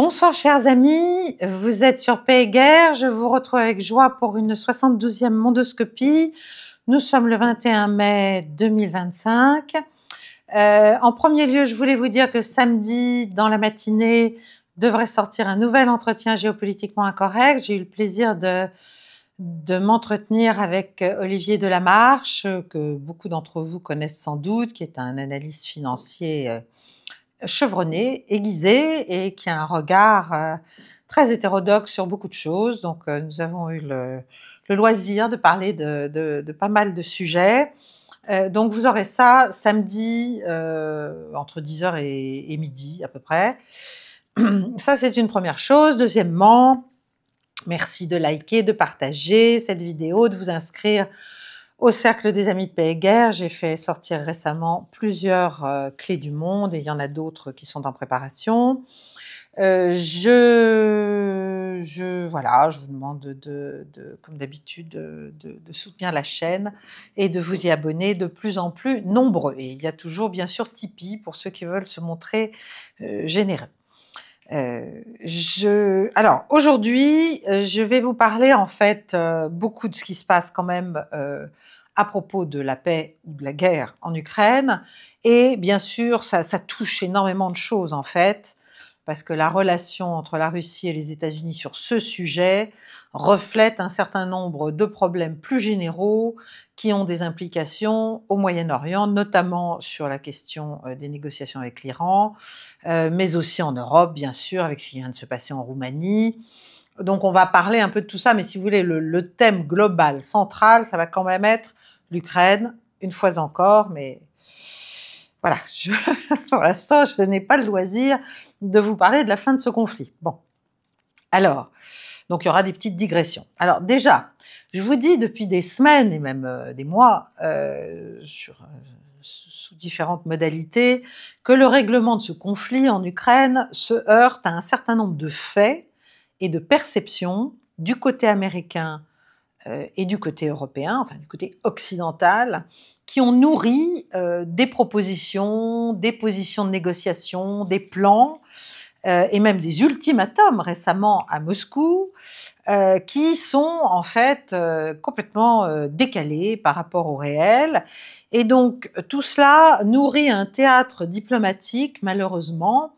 Bonsoir chers amis, vous êtes sur Paix et Guerre, je vous retrouve avec joie pour une 72e mondoscopie. Nous sommes le 21 mai 2025. En premier lieu, je voulais vous dire que samedi, dans la matinée, devrait sortir un nouvel entretien géopolitiquement incorrect. J'ai eu le plaisir de m'entretenir avec Olivier Delamarche, que beaucoup d'entre vous connaissent sans doute, qui est un analyste financier chevronné, aiguisé et qui a un regard très hétérodoxe sur beaucoup de choses. Donc, nous avons eu le loisir de parler de pas mal de sujets. Donc, vous aurez ça samedi entre 10h et midi à peu près. Ça, c'est une première chose. Deuxièmement, merci de liker, de partager cette vidéo, de vous inscrire au Cercle des Amis de Paix et Guerre. J'ai fait sortir récemment plusieurs clés du monde et il y en a d'autres qui sont en préparation. Voilà, je vous demande comme d'habitude, de soutenir la chaîne et de vous y abonner de plus en plus nombreux. Et il y a toujours, bien sûr, Tipeee pour ceux qui veulent se montrer généreux. Alors, aujourd'hui, je vais vous parler en fait beaucoup de ce qui se passe quand même à propos de la paix ou de la guerre en Ukraine. Et bien sûr, ça touche énormément de choses en fait, parce que la relation entre la Russie et les États-Unis sur ce sujet reflète un certain nombre de problèmes plus généraux qui ont des implications au Moyen-Orient, notamment sur la question des négociations avec l'Iran, mais aussi en Europe, bien sûr, avec ce qui vient de se passer en Roumanie. Donc on va parler un peu de tout ça, mais si vous voulez, le thème global, central, ça va quand même être l'Ukraine, une fois encore, mais voilà, pour l'instant, je n'ai pas le loisir de vous parler de la fin de ce conflit. Bon, alors, donc il y aura des petites digressions. Alors déjà, je vous dis depuis des semaines et même des mois, sous différentes modalités, que le règlement de ce conflit en Ukraine se heurte à un certain nombre de faits et de perceptions du côté américain et du côté européen, enfin du côté occidental, qui ont nourri des propositions, des positions de négociation, des plans, et même des ultimatums récemment à Moscou, qui sont en fait complètement décalés par rapport au réel. Et donc tout cela nourrit un théâtre diplomatique, malheureusement,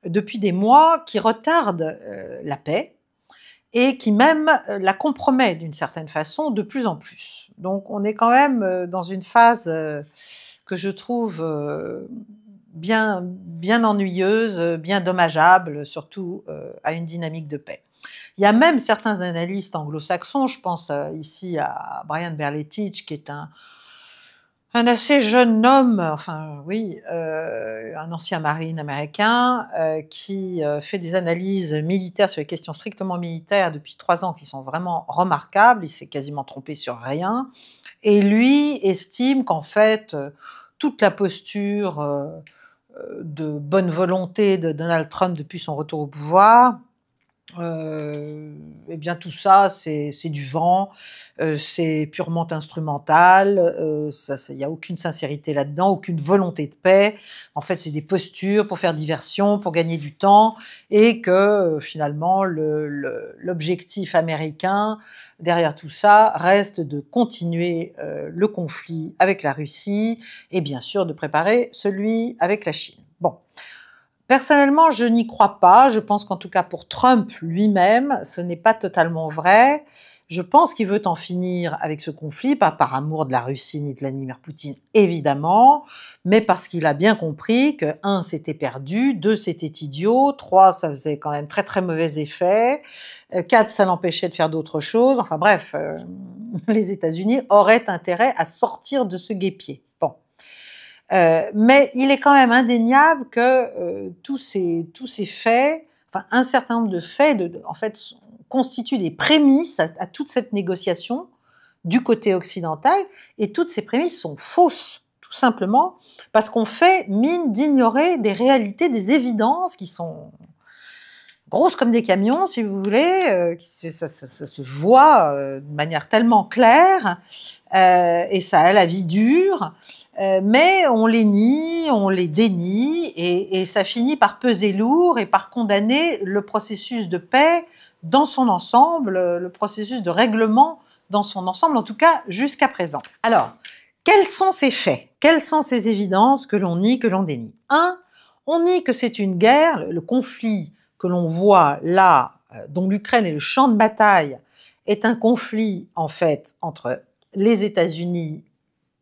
depuis des mois, qui retarde la paix et qui même la compromet d'une certaine façon de plus en plus. Donc on est quand même dans une phase que je trouve bien ennuyeuse, bien dommageable, surtout à une dynamique de paix. Il y a même certains analystes anglo-saxons, je pense ici à Brian Berletich, qui est un assez jeune homme, enfin oui, un ancien marine américain, qui fait des analyses militaires sur les questions strictement militaires depuis 3 ans qui sont vraiment remarquables. Il s'est quasiment trompé sur rien. Et lui estime qu'en fait, toute la posture de bonne volonté de Donald Trump depuis son retour au pouvoir, eh bien tout ça, c'est du vent, c'est purement instrumental, il n'y a aucune sincérité là-dedans, aucune volonté de paix. En fait, c'est des postures pour faire diversion, pour gagner du temps, et que finalement, l'objectif américain derrière tout ça reste de continuer le conflit avec la Russie et bien sûr de préparer celui avec la Chine. Bon. Personnellement, je n'y crois pas. Je pense qu'en tout cas pour Trump lui-même, ce n'est pas totalement vrai. Je pense qu'il veut en finir avec ce conflit, pas par amour de la Russie ni de Vladimir Poutine, évidemment, mais parce qu'il a bien compris que 1, c'était perdu, 2, c'était idiot, 3, ça faisait quand même très très mauvais effet, 4, ça l'empêchait de faire d'autres choses. Enfin bref, les États-Unis auraient intérêt à sortir de ce guêpier. Bon. Mais il est quand même indéniable que tous ces faits, enfin un certain nombre de faits, en fait, constituent des prémices à toute cette négociation du côté occidental, et toutes ces prémices sont fausses, tout simplement, parce qu'on fait mine d'ignorer des réalités, des évidences qui sont grosses comme des camions, si vous voulez, ça se voit de manière tellement claire, et ça a la vie dure, mais on les nie, on les dénie, et ça finit par peser lourd et par condamner le processus de paix dans son ensemble, le processus de règlement dans son ensemble, en tout cas jusqu'à présent. Alors, quels sont ces faits? Quelles sont ces évidences que l'on nie, que l'on dénie? On nie que c'est une guerre, le conflit que l'on voit là, dont l'Ukraine est le champ de bataille, est un conflit en fait entre les États-Unis,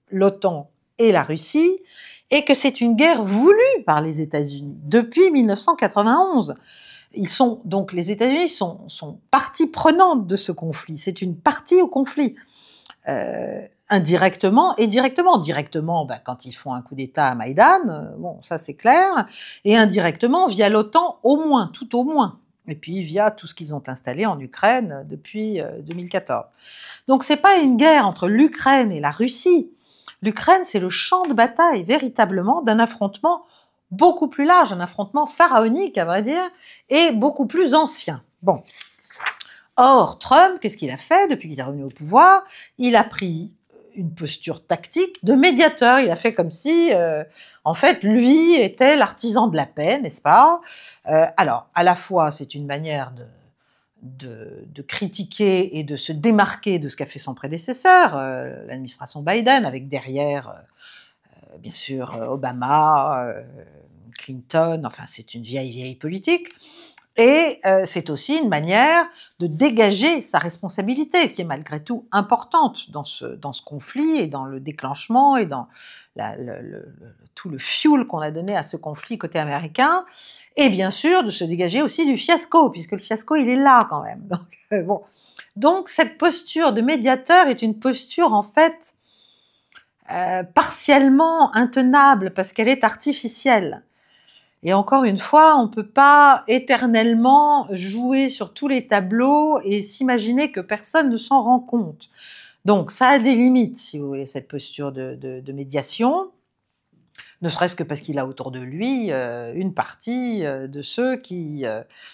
l'OTAN et la Russie, et que c'est une guerre voulue par les États-Unis depuis 1991. Donc les États-Unis sont partie prenante de ce conflit. C'est une partie au conflit. Indirectement et directement. Directement, quand ils font un coup d'État à Maïdan, bon, ça c'est clair, et indirectement via l'OTAN au moins, tout au moins, et puis via tout ce qu'ils ont installé en Ukraine depuis 2014. Donc c'est pas une guerre entre l'Ukraine et la Russie. L'Ukraine, c'est le champ de bataille, véritablement, d'un affrontement beaucoup plus large, un affrontement pharaonique, à vrai dire, et beaucoup plus ancien. Bon. Or, Trump, qu'est-ce qu'il a fait depuis qu'il est revenu au pouvoir? Il a pris une posture tactique de médiateur. Il a fait comme si, en fait, lui était l'artisan de la paix, n'est-ce pas? Alors, à la fois, c'est une manière de critiquer et de se démarquer de ce qu'a fait son prédécesseur, l'administration Biden, avec derrière, bien sûr, Obama, Clinton, enfin, c'est une vieille politique. Et c'est aussi une manière de dégager sa responsabilité, qui est malgré tout importante dans ce conflit et dans le déclenchement et dans tout le fuel qu'on a donné à ce conflit côté américain, et bien sûr de se dégager aussi du fiasco, puisque le fiasco il est là quand même. Donc, bon. Donc cette posture de médiateur est une posture en fait partiellement intenable parce qu'elle est artificielle. Et encore une fois, on ne peut pas éternellement jouer sur tous les tableaux et s'imaginer que personne ne s'en rend compte. Donc, ça a des limites, si vous voulez, cette posture de médiation, ne serait-ce que parce qu'il a autour de lui une partie de ceux qui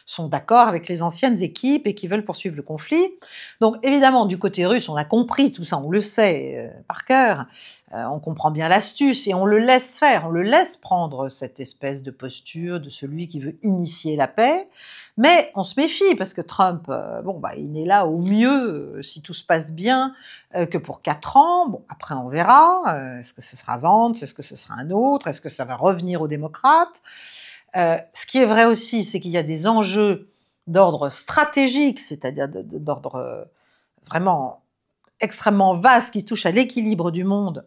sont d'accord avec les anciennes équipes et qui veulent poursuivre le conflit. Donc, évidemment, du côté russe, on a compris tout ça, on le sait par cœur. On comprend bien l'astuce et on le laisse faire, on le laisse prendre cette espèce de posture de celui qui veut initier la paix, mais on se méfie parce que Trump, il n'est là au mieux, si tout se passe bien, que pour 4 ans. Bon, après on verra, est-ce que ce sera Vance, est-ce que ce sera un autre, est-ce que ça va revenir aux démocrates? Ce qui est vrai aussi, c'est qu'il y a des enjeux d'ordre stratégique, c'est-à-dire d'ordre vraiment extrêmement vaste qui touche à l'équilibre du monde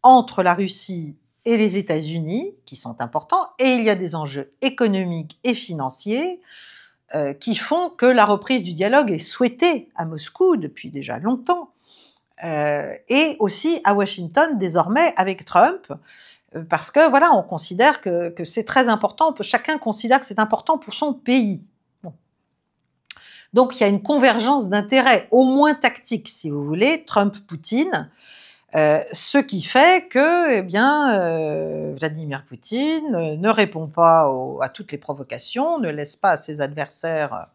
entre la Russie et les États-Unis, qui sont importants, et il y a des enjeux économiques et financiers qui font que la reprise du dialogue est souhaitée à Moscou depuis déjà longtemps, et aussi à Washington désormais avec Trump, parce que voilà, on considère que c'est très important, chacun considère que c'est important pour son pays. Bon. Donc il y a une convergence d'intérêts, au moins tactique si vous voulez, Trump-Poutine, ce qui fait que, Vladimir Poutine ne répond pas à toutes les provocations, ne laisse pas à ses adversaires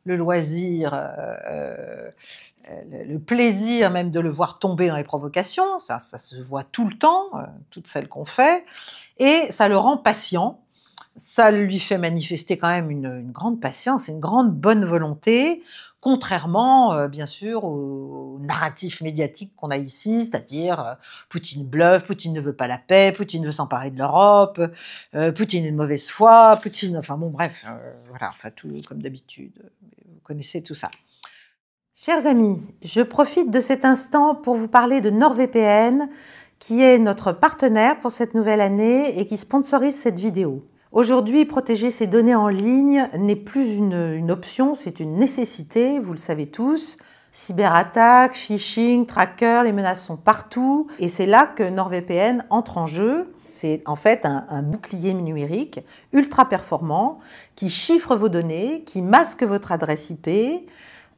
le loisir, le plaisir même de le voir tomber dans les provocations. Ça se voit tout le temps, toutes celles qu'on fait, et ça le rend patient. Ça lui fait manifester quand même une grande patience, une grande bonne volonté, contrairement, bien sûr, au narratif médiatique qu'on a ici, c'est-à-dire Poutine bluffe, Poutine ne veut pas la paix, Poutine veut s'emparer de l'Europe, Poutine est de mauvaise foi, Poutine... Enfin bon, bref, voilà, enfin tout comme d'habitude. Vous connaissez tout ça. Chers amis, je profite de cet instant pour vous parler de NordVPN, qui est notre partenaire pour cette nouvelle année et qui sponsorise cette vidéo. Aujourd'hui, protéger ses données en ligne n'est plus une option, c'est une nécessité, vous le savez tous. Cyberattaques, phishing, trackers, les menaces sont partout et c'est là que NordVPN entre en jeu. C'est en fait un bouclier numérique ultra performant qui chiffre vos données, qui masque votre adresse IP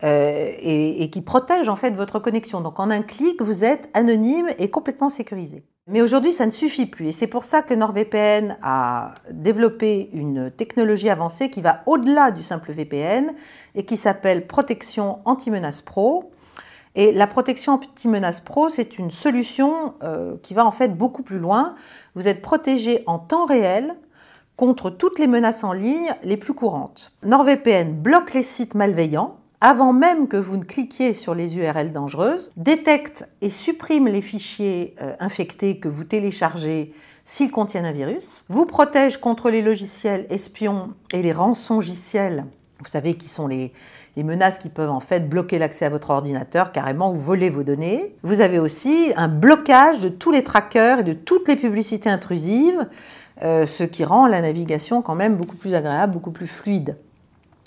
et qui protège en fait votre connexion. Donc en un clic, vous êtes anonyme et complètement sécurisé. Mais aujourd'hui, ça ne suffit plus. Et c'est pour ça que NordVPN a développé une technologie avancée qui va au-delà du simple VPN et qui s'appelle Protection Anti-Menace Pro. Et la Protection Anti-Menace Pro, c'est une solution qui va en fait beaucoup plus loin. Vous êtes protégé en temps réel contre toutes les menaces en ligne les plus courantes. NordVPN bloque les sites malveillants avant même que vous ne cliquiez sur les URL dangereuses, détecte et supprime les fichiers infectés que vous téléchargez s'ils contiennent un virus, vous protège contre les logiciels espions et les rançongiciels, vous savez qui sont les menaces qui peuvent en fait bloquer l'accès à votre ordinateur carrément ou voler vos données. Vous avez aussi un blocage de tous les trackers et de toutes les publicités intrusives, ce qui rend la navigation quand même beaucoup plus agréable, beaucoup plus fluide.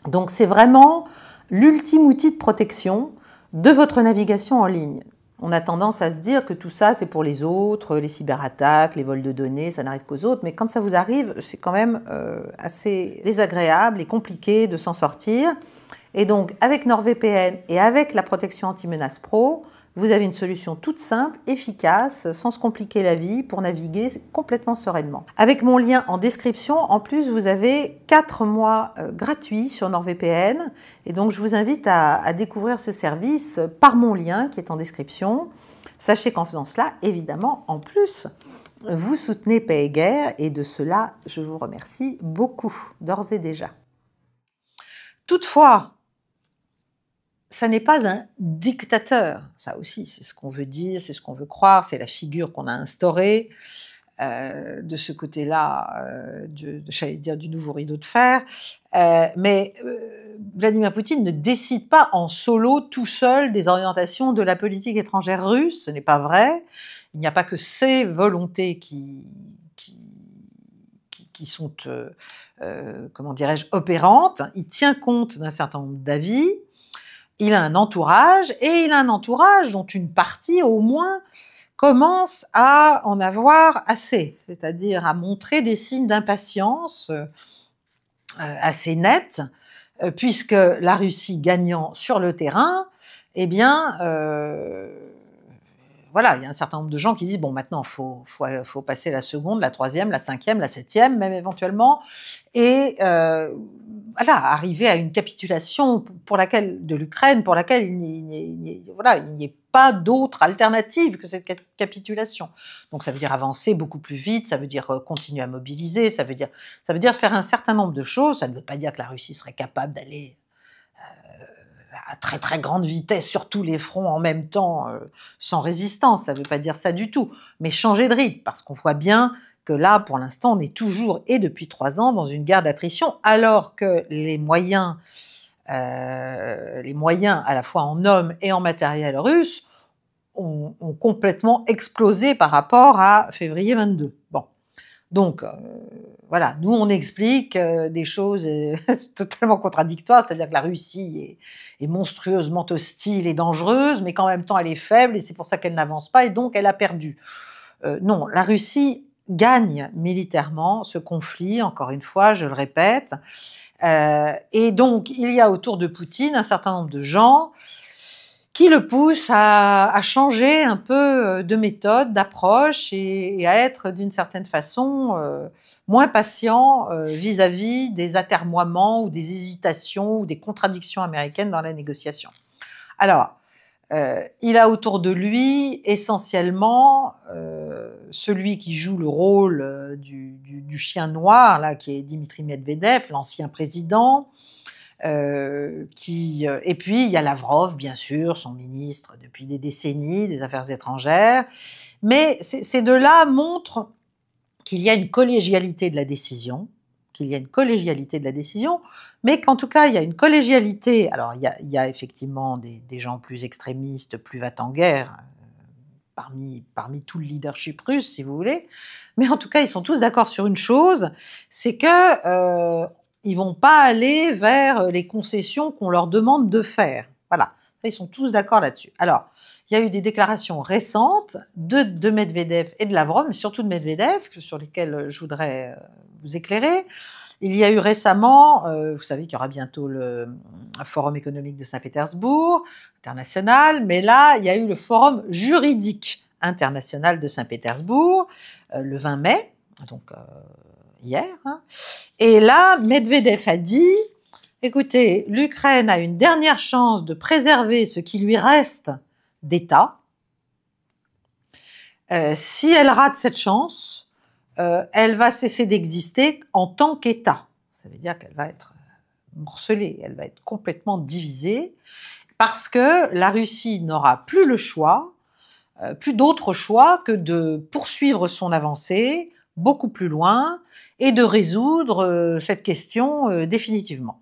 Donc c'est vraiment l'ultime outil de protection de votre navigation en ligne. On a tendance à se dire que tout ça, c'est pour les autres, les cyberattaques, les vols de données, ça n'arrive qu'aux autres. Mais quand ça vous arrive, c'est quand même assez désagréable et compliqué de s'en sortir. Et donc, avec NordVPN et avec la protection anti-menace pro, vous avez une solution toute simple, efficace, sans se compliquer la vie, pour naviguer complètement sereinement. Avec mon lien en description, en plus, vous avez 4 mois gratuits sur NordVPN. Et donc, je vous invite à découvrir ce service par mon lien qui est en description. Sachez qu'en faisant cela, évidemment, en plus, vous soutenez Paix et Guerre. Et de cela, je vous remercie beaucoup, d'ores et déjà. Toutefois, ça n'est pas un dictateur, ça aussi, c'est ce qu'on veut dire, c'est ce qu'on veut croire, c'est la figure qu'on a instaurée de ce côté-là, j'allais dire du nouveau rideau de fer. Mais Vladimir Poutine ne décide pas en solo, tout seul, des orientations de la politique étrangère russe, ce n'est pas vrai. Il n'y a pas que ses volontés qui sont, comment dirais-je, opérantes. Il tient compte d'un certain nombre d'avis. Il a un entourage, et il a un entourage dont une partie, au moins, commence à en avoir assez, c'est-à-dire à montrer des signes d'impatience assez nets, puisque la Russie gagnant sur le terrain, eh bien, voilà, il y a un certain nombre de gens qui disent, bon, maintenant, faut passer la seconde, la troisième, la cinquième, la septième, même éventuellement, et voilà, arriver à une capitulation de l'Ukraine, pour laquelle il n'y ait pas d'autre alternative que cette capitulation. Donc ça veut dire avancer beaucoup plus vite, ça veut dire continuer à mobiliser, ça veut dire faire un certain nombre de choses. Ça ne veut pas dire que la Russie serait capable d'aller à très très grande vitesse sur tous les fronts en même temps, sans résistance, ça ne veut pas dire ça du tout, mais changer de rythme, parce qu'on voit bien que là, pour l'instant, on est toujours, et depuis 3 ans, dans une guerre d'attrition, alors que les moyens à la fois en hommes et en matériel russe ont complètement explosé par rapport à février 22. Bon. Donc, voilà, nous on explique des choses totalement contradictoires, c'est-à-dire que la Russie est monstrueusement hostile et dangereuse, mais qu'en même temps elle est faible et c'est pour ça qu'elle n'avance pas et donc elle a perdu. Non, la Russie gagne militairement ce conflit, encore une fois, je le répète, et donc il y a autour de Poutine un certain nombre de gens qui le poussent à changer un peu de méthode, d'approche et à être d'une certaine façon moins patient vis-à-vis des atermoiements ou des hésitations ou des contradictions américaines dans la négociation. Alors, il a autour de lui essentiellement celui qui joue le rôle du chien noir, là, qui est Dimitri Medvedev, l'ancien président, et puis il y a Lavrov, bien sûr, son ministre depuis des décennies des Affaires étrangères, mais ces deux-là montrent qu'il y a une collégialité de la décision, mais qu'en tout cas il y a une collégialité. Alors il y a effectivement des gens plus extrémistes, plus va-t-en-guerre, parmi tout le leadership russe, si vous voulez, mais en tout cas ils sont tous d'accord sur une chose, c'est que ils vont pas aller vers les concessions qu'on leur demande de faire. Voilà, ils sont tous d'accord là-dessus. Alors, il y a eu des déclarations récentes de Medvedev et de Lavrov, mais surtout de Medvedev, sur lesquelles je voudrais vous éclairer. Il y a eu récemment, vous savez qu'il y aura bientôt le Forum économique de Saint-Pétersbourg, international, mais là, il y a eu le Forum juridique international de Saint-Pétersbourg, le 20 mai, donc hier. Hein. Et là, Medvedev a dit, écoutez, l'Ukraine a une dernière chance de préserver ce qui lui reste d'État. Si elle rate cette chance, elle va cesser d'exister en tant qu'État. Ça veut dire qu'elle va être morcelée, elle va être complètement divisée, parce que la Russie n'aura plus le choix, plus d'autre choix que de poursuivre son avancée beaucoup plus loin et de résoudre cette question définitivement.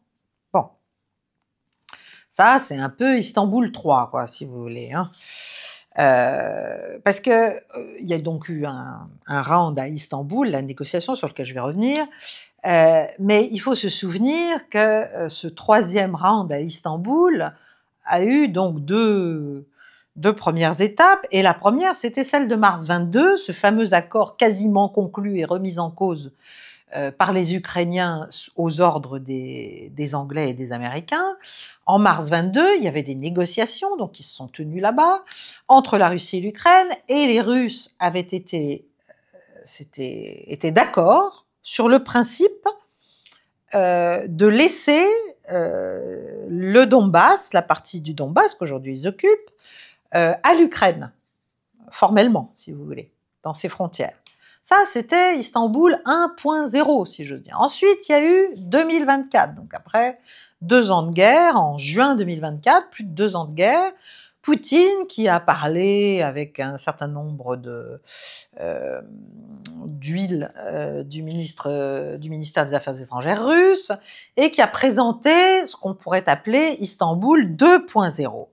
Bon, ça c'est un peu Istanbul 3, quoi, si vous voulez. Hein. Parce que il y a donc eu un round à Istanbul, la négociation sur lequel je vais revenir, mais il faut se souvenir que ce troisième round à Istanbul a eu donc deux premières étapes, et la première, c'était celle de mars 22, ce fameux accord quasiment conclu et remis en cause par les Ukrainiens aux ordres des Anglais et des Américains. En mars 22, il y avait des négociations, donc qui se sont tenues là-bas, entre la Russie et l'Ukraine, et les Russes avaient été d'accord sur le principe de laisser le Donbass, la partie du Donbass qu'aujourd'hui ils occupent, à l'Ukraine, formellement, si vous voulez, dans ses frontières. Ça, c'était Istanbul 1.0, si j'ose dire. Ensuite, il y a eu 2024, donc après 2 ans de guerre, en juin 2024, plus de 2 ans de guerre, Poutine qui a parlé avec un certain nombre d'huile du ministère des Affaires étrangères russe et qui a présenté ce qu'on pourrait appeler Istanbul 2.0.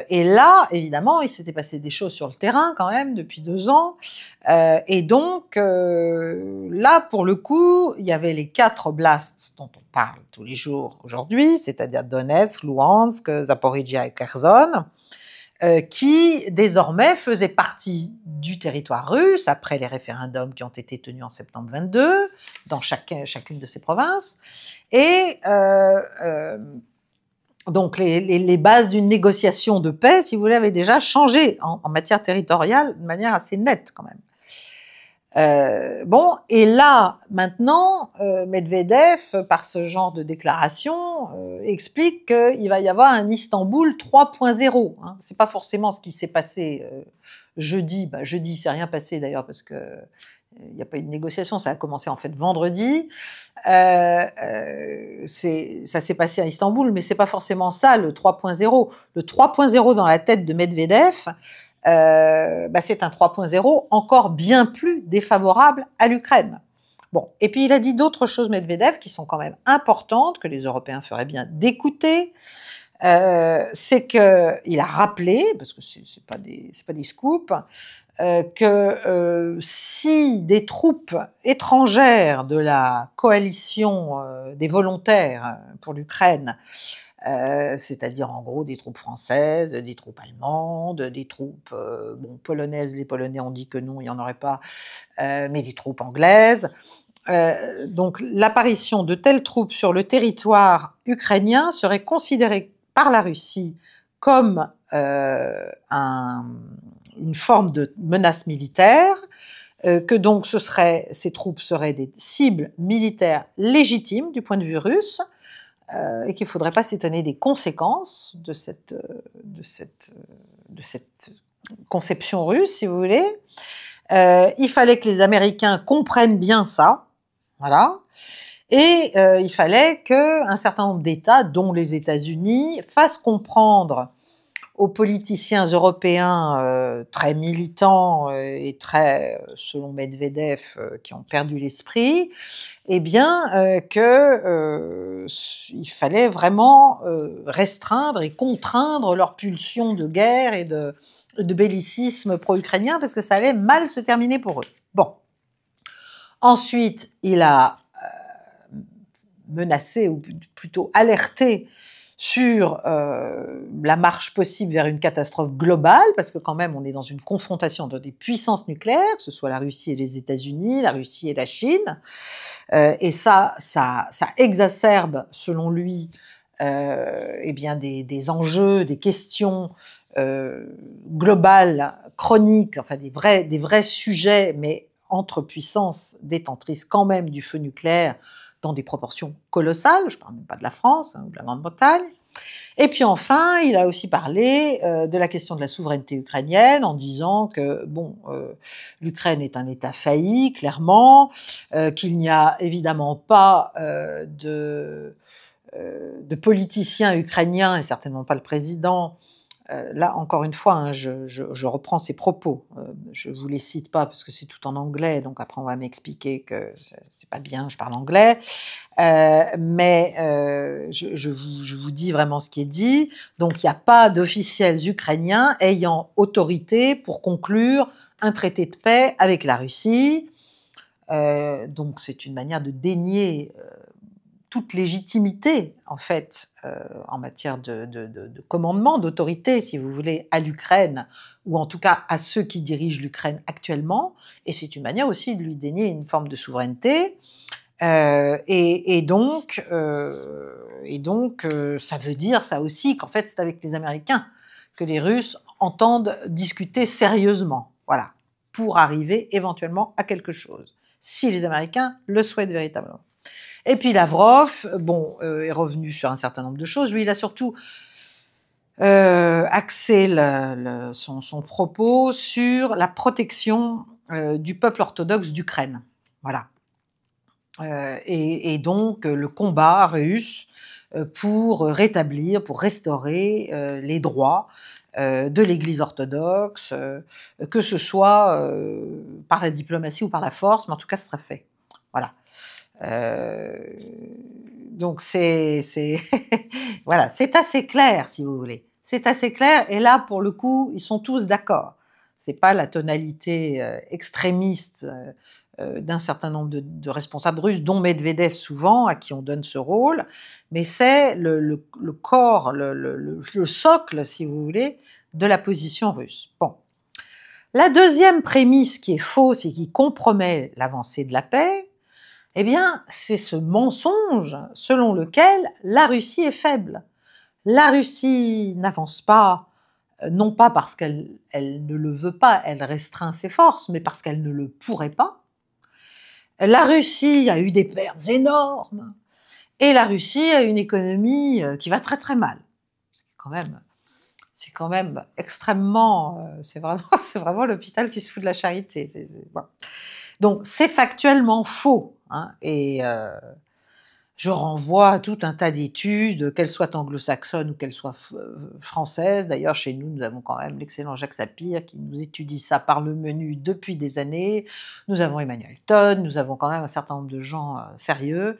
Et là, évidemment, il s'était passé des choses sur le terrain quand même depuis 2 ans. Et donc, là, pour le coup, il y avait les 4 oblasts dont on parle tous les jours aujourd'hui, c'est-à-dire Donetsk, Louhansk, Zaporijia et Kherson, qui désormais faisaient partie du territoire russe après les référendums qui ont été tenus en septembre 22 dans chacune de ces provinces. Et donc les bases d'une négociation de paix, si vous voulez, avaient déjà changé en matière territoriale de manière assez nette quand même. Bon, et là, maintenant, Medvedev, par ce genre de déclaration, explique qu'il va y avoir un Istanbul 3.0. Hein. C'est pas forcément ce qui s'est passé jeudi. Bah, jeudi, il s'est rien passé d'ailleurs parce que il n'y a pas eu de négociation, ça a commencé en fait vendredi. Ça s'est passé à Istanbul, mais c'est pas forcément ça le 3.0. Le 3.0 dans la tête de Medvedev, c'est un 3.0 encore bien plus défavorable à l'Ukraine. Bon, et puis il a dit d'autres choses, Medvedev, qui sont quand même importantes, que les Européens feraient bien d'écouter. C'est qu'il a rappelé, parce que c'est pas des scoops, que si des troupes étrangères de la coalition des volontaires pour l'Ukraine, c'est-à-dire en gros des troupes françaises, des troupes allemandes, des troupes polonaises, les Polonais ont dit que non, il n'y en aurait pas, mais des troupes anglaises. Donc l'apparition de telles troupes sur le territoire ukrainien serait considérée par la Russie comme une forme de menace militaire, que donc ces troupes seraient des cibles militaires légitimes du point de vue russe, et qu'il ne faudrait pas s'étonner des conséquences de cette conception russe, si vous voulez. Il fallait que les Américains comprennent bien ça, voilà. Et il fallait qu'un certain nombre d'États, dont les États-Unis, fassent comprendre aux politiciens européens très militants et très, selon Medvedev, qui ont perdu l'esprit, eh bien il fallait vraiment restreindre et contraindre leur pulsion de guerre et de bellicisme pro-ukrainien parce que ça allait mal se terminer pour eux. Bon. Ensuite, il a menacé, ou plutôt alerté, sur la marche possible vers une catastrophe globale, parce que quand même on est dans une confrontation entre des puissances nucléaires, que ce soit la Russie et les États-Unis, la Russie et la Chine, et ça exacerbe, selon lui, des enjeux, des questions globale, chronique, enfin des vrais sujets, mais entre puissances détentrices quand même du feu nucléaire dans des proportions colossales, je ne parle même pas de la France ou de la Grande-Bretagne. Et puis enfin, il a aussi parlé de la question de la souveraineté ukrainienne en disant que bon, l'Ukraine est un État failli, clairement, qu'il n'y a évidemment pas de politiciens ukrainiens, et certainement pas le président. Là, encore une fois, hein, je reprends ses propos. Je vous les cite pas parce que c'est tout en anglais, donc après on va m'expliquer que c'est pas bien, je parle anglais. Mais je vous dis vraiment ce qui est dit. Donc, il n'y a pas d'officiels ukrainiens ayant autorité pour conclure un traité de paix avec la Russie. Donc, c'est une manière de dénier toute légitimité, en fait, en matière de commandement, d'autorité, si vous voulez, à l'Ukraine, ou en tout cas à ceux qui dirigent l'Ukraine actuellement. Et c'est une manière aussi de lui dénier une forme de souveraineté. Et donc, ça veut dire ça aussi qu'en fait, c'est avec les Américains que les Russes entendent discuter sérieusement, voilà, pour arriver éventuellement à quelque chose, si les Américains le souhaitent véritablement. Et puis Lavrov, bon, est revenu sur un certain nombre de choses. Lui, il a surtout axé son propos sur la protection du peuple orthodoxe d'Ukraine, voilà. Et donc le combat russe pour rétablir, pour restaurer les droits de l'Église orthodoxe, que ce soit par la diplomatie ou par la force, mais en tout cas ce sera fait. Voilà. Donc c'est voilà, c'est assez clair si vous voulez. C'est assez clair et là pour le coup ils sont tous d'accord. C'est pas la tonalité extrémiste d'un certain nombre de responsables russes, dont Medvedev souvent, à qui on donne ce rôle, mais c'est le corps, le socle, si vous voulez, de la position russe. Bon. La deuxième prémisse qui est fausse et qui compromet l'avancée de la paix, eh bien, c'est ce mensonge selon lequel la Russie est faible. La Russie n'avance pas, non pas parce qu'elle ne le veut pas, elle restreint ses forces, mais parce qu'elle ne le pourrait pas. La Russie a eu des pertes énormes et la Russie a une économie qui va très très mal. C'est quand même extrêmement, c'est vraiment l'hôpital qui se fout de la charité. Bon. Donc c'est factuellement faux, hein, et je renvoie à tout un tas d'études, qu'elles soient anglo-saxonnes ou qu'elles soient françaises. D'ailleurs, chez nous, nous avons quand même l'excellent Jacques Sapir qui nous étudie ça par le menu depuis des années. Nous avons Emmanuel Tonne, nous avons quand même un certain nombre de gens sérieux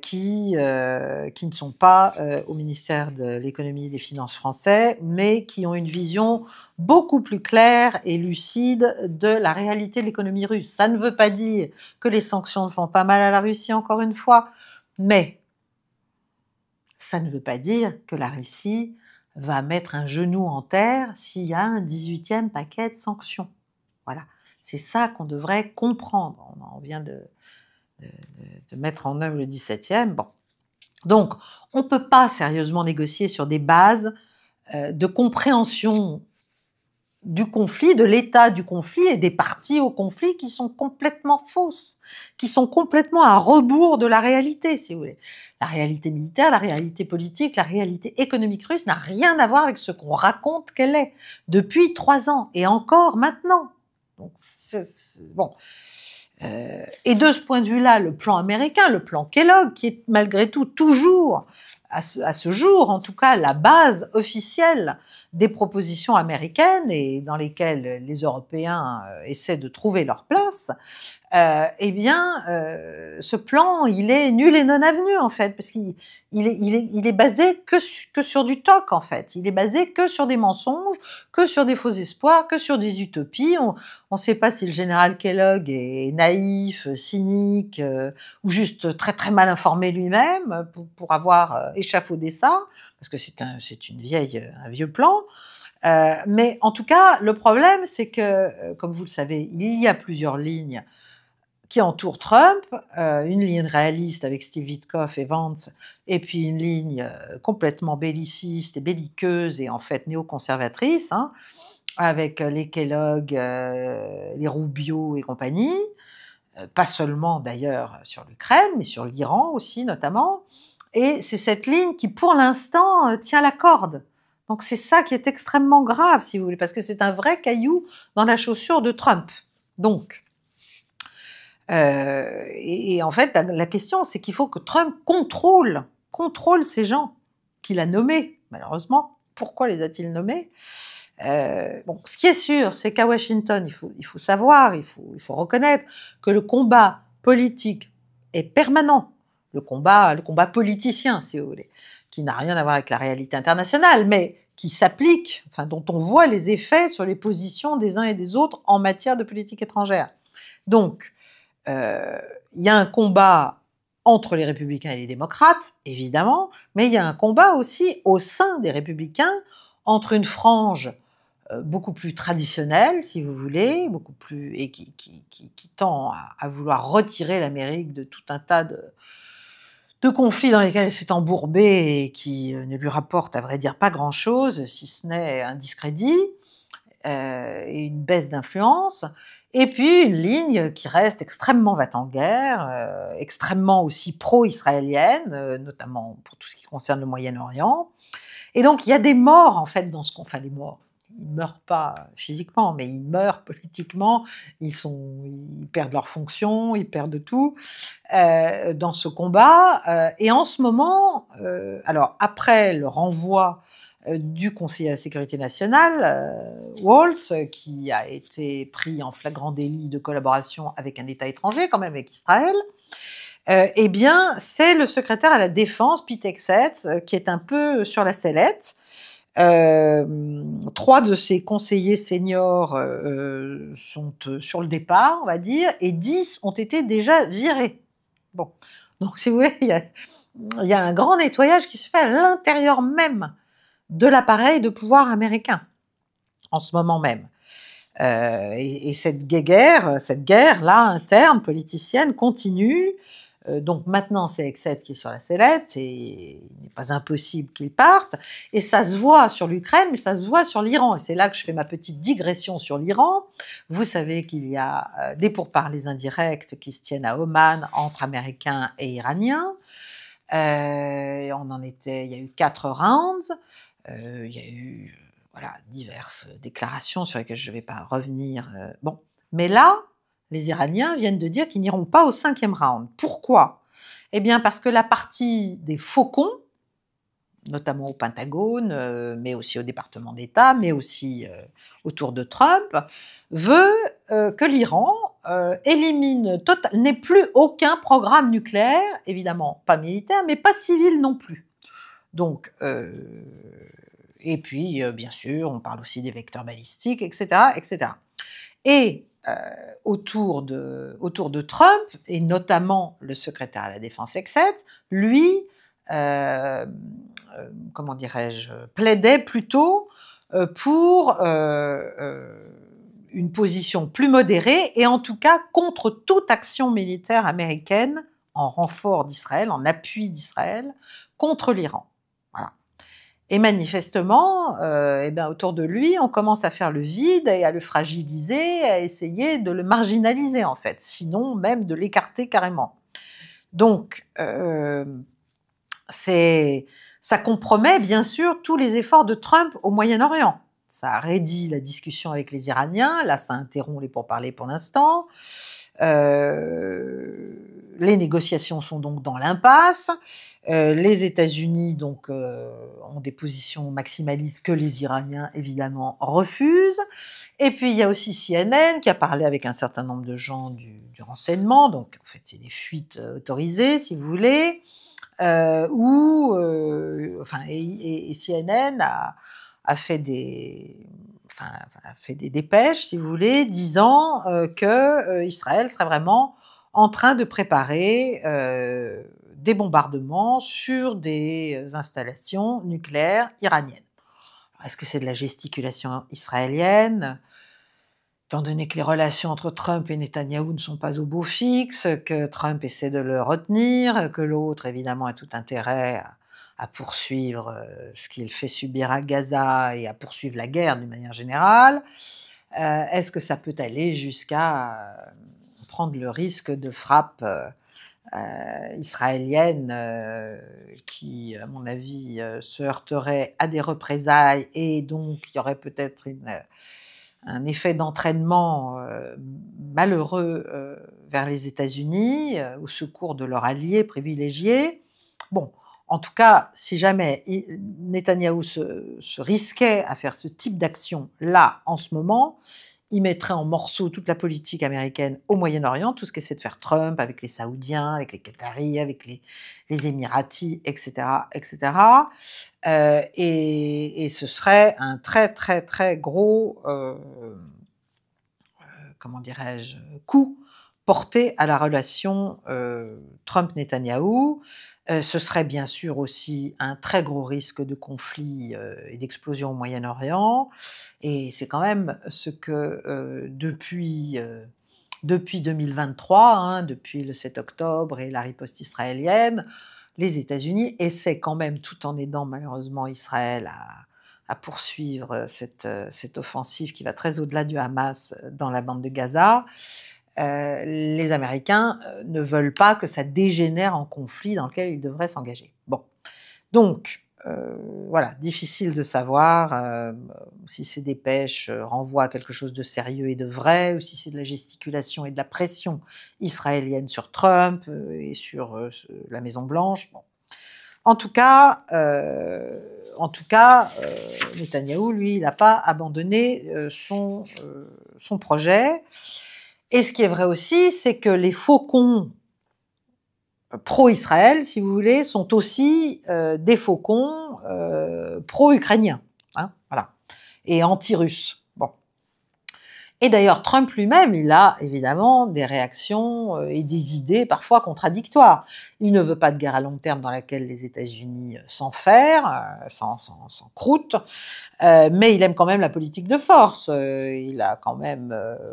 qui ne sont pas au ministère de l'économie et des finances français, mais qui ont une vision beaucoup plus claire et lucide de la réalité de l'économie russe. Ça ne veut pas dire que les sanctions ne font pas mal à la Russie, encore une fois, mais ça ne veut pas dire que la Russie va mettre un genou en terre s'il y a un 18e paquet de sanctions. Voilà, c'est ça qu'on devrait comprendre. On vient de mettre en œuvre le 17e. Bon. Donc, on ne peut pas sérieusement négocier sur des bases de compréhension du conflit, de l'état du conflit et des parties au conflit qui sont complètement fausses, qui sont complètement à rebours de la réalité, si vous voulez. La réalité militaire, la réalité politique, la réalité économique russe n'a rien à voir avec ce qu'on raconte qu'elle est depuis 3 ans et encore maintenant. Donc, bon. Et de ce point de vue-là, le plan américain, le plan Kellogg, qui est malgré tout toujours, à ce jour en tout cas, la base officielle des propositions américaines et dans lesquelles les Européens essaient de trouver leur place, eh bien, ce plan, il est nul et non avenu en fait, parce qu'il est basé que sur du toc en fait. Il est basé que sur des mensonges, que sur des faux espoirs, que sur des utopies. On ne sait pas si le général Kellogg est naïf, cynique ou juste très très mal informé lui-même pour avoir échafaudé ça, parce que c'est un vieux plan. Mais en tout cas, le problème, c'est que, comme vous le savez, il y a plusieurs lignes qui entoure Trump, une ligne réaliste avec Steve Witkoff et Vance, et puis une ligne complètement belliciste et belliqueuse et en fait néoconservatrice, hein, avec les Kellogg, les Rubio et compagnie, pas seulement d'ailleurs sur l'Ukraine, mais sur l'Iran aussi notamment. Et c'est cette ligne qui, pour l'instant, tient la corde. Donc c'est ça qui est extrêmement grave, si vous voulez, parce que c'est un vrai caillou dans la chaussure de Trump. Donc, et en fait, la question, c'est qu'il faut que Trump contrôle ces gens qu'il a nommés, malheureusement. Pourquoi les a-t-il nommés? Bon, ce qui est sûr, c'est qu'à Washington, il faut savoir, il faut reconnaître que le combat politique est permanent. Le combat politicien, si vous voulez, qui n'a rien à voir avec la réalité internationale, mais qui s'applique, enfin, dont on voit les effets sur les positions des uns et des autres en matière de politique étrangère. Donc, il y a un combat entre les républicains et les démocrates, évidemment, mais il y a un combat aussi au sein des républicains entre une frange beaucoup plus traditionnelle, si vous voulez, beaucoup plus, et qui tend à vouloir retirer l'Amérique de tout un tas de conflits dans lesquels elle s'est embourbée et qui ne lui rapportent, à vrai dire, pas grand-chose, si ce n'est un discrédit et une baisse d'influence. Et puis une ligne qui reste extrêmement va-t-en-guerre, extrêmement aussi pro-israélienne, notamment pour tout ce qui concerne le Moyen-Orient. Et donc il y a des morts en fait dans ce qu'on fait, des morts. Ils ne meurent pas physiquement, mais ils meurent politiquement, ils perdent leur fonction, ils perdent tout dans ce combat. Et en ce moment, alors après le renvoi du Conseil à la sécurité nationale, Waltz, qui a été pris en flagrant délit de collaboration avec un État étranger, quand même avec Israël, eh bien, c'est le secrétaire à la défense, Pete Hegseth, qui est un peu sur la sellette. 3 de ses conseillers seniors sont sur le départ, on va dire, et 10 ont été déjà virés. Bon, donc si vous voulez, il y a un grand nettoyage qui se fait à l'intérieur même de l'appareil de pouvoir américain, en ce moment même. Et cette guerre-là, interne, politicienne, continue. Donc maintenant, c'est Hegseth qui est sur la sellette, et il n'est pas impossible qu'il parte. Et ça se voit sur l'Ukraine, mais ça se voit sur l'Iran. Et c'est là que je fais ma petite digression sur l'Iran. Vous savez qu'il y a des pourparlers indirects qui se tiennent à Oman entre Américains et Iraniens. Il y a eu 4 rounds. Il y a eu diverses déclarations sur lesquelles je ne vais pas revenir. Bon, mais là, les Iraniens viennent de dire qu'ils n'iront pas au 5e round. Pourquoi? Eh bien, parce que la partie des faucons, notamment au Pentagone, mais aussi au département d'État, mais aussi autour de Trump, veut que l'Iran n'ait plus aucun programme nucléaire, évidemment pas militaire, mais pas civil non plus. Donc, et puis, bien sûr, on parle aussi des vecteurs balistiques, etc., etc. Et autour de Trump, et notamment le secrétaire à la défense Hegseth, lui, comment dirais-je, plaidait plutôt pour une position plus modérée, et en tout cas contre toute action militaire américaine en renfort d'Israël, en appui d'Israël, contre l'Iran. Voilà. Et manifestement, autour de lui, on commence à faire le vide et à le fragiliser, à essayer de le marginaliser en fait, sinon même de l'écarter carrément. Donc, ça compromet bien sûr tous les efforts de Trump au Moyen-Orient. Ça raidit la discussion avec les Iraniens, là ça interrompt les pourparlers pour l'instant. Les négociations sont donc dans l'impasse. Les États-Unis donc ont des positions maximalistes que les Iraniens évidemment refusent. Et puis il y a aussi CNN qui a parlé avec un certain nombre de gens du renseignement, donc en fait c'est des fuites autorisées si vous voulez, et CNN a fait des dépêches, si vous voulez, disant que Israël serait vraiment en train de préparer des bombardements sur des installations nucléaires iraniennes. Alors, est-ce que c'est de la gesticulation israélienne? étant donné que les relations entre Trump et Netanyahou ne sont pas au beau fixe, que Trump essaie de le retenir, que l'autre, évidemment, a tout intérêt à poursuivre ce qu'il fait subir à Gaza et à poursuivre la guerre d'une manière générale, est-ce que ça peut aller jusqu'à prendre le risque de frappes israéliennes qui, à mon avis, se heurteraient à des représailles et donc il y aurait peut-être un effet d'entraînement malheureux vers les États-Unis, au secours de leur allié privilégié. Bon, en tout cas, si jamais Netanyahou se risquait à faire ce type d'action là, en ce moment, il mettrait en morceaux toute la politique américaine au Moyen-Orient, tout ce qu'essaie de faire Trump avec les Saoudiens, avec les Qataris, avec les Émiratis, etc., etc. Et ce serait un très très très gros, comment dirais-je, coup porté à la relation Trump-Netanyahou. Ce serait bien sûr aussi un très gros risque de conflit et d'explosion au Moyen-Orient. Et c'est quand même ce que depuis 2023, hein, depuis le 7 octobre et la riposte israélienne, les États-Unis essaient quand même, tout en aidant malheureusement Israël à poursuivre cette offensive qui va très au-delà du Hamas dans la bande de Gaza. Les Américains ne veulent pas que ça dégénère en conflit dans lequel ils devraient s'engager. Bon, donc voilà, difficile de savoir si ces dépêches renvoient à quelque chose de sérieux et de vrai, ou si c'est de la gesticulation et de la pression israélienne sur Trump et sur la Maison-Blanche. Bon. En tout cas, Netanyahou, lui, il n'a pas abandonné son projet. Et ce qui est vrai aussi, c'est que les faucons pro-Israël, si vous voulez, sont aussi des faucons pro-ukrainiens, hein, voilà, et anti-russes. Bon. Et d'ailleurs, Trump lui-même, il a évidemment des réactions et des idées parfois contradictoires. Il ne veut pas de guerre à long terme dans laquelle les États-Unis s'enferrent, s'encroutent, mais il aime quand même la politique de force. Il a quand même,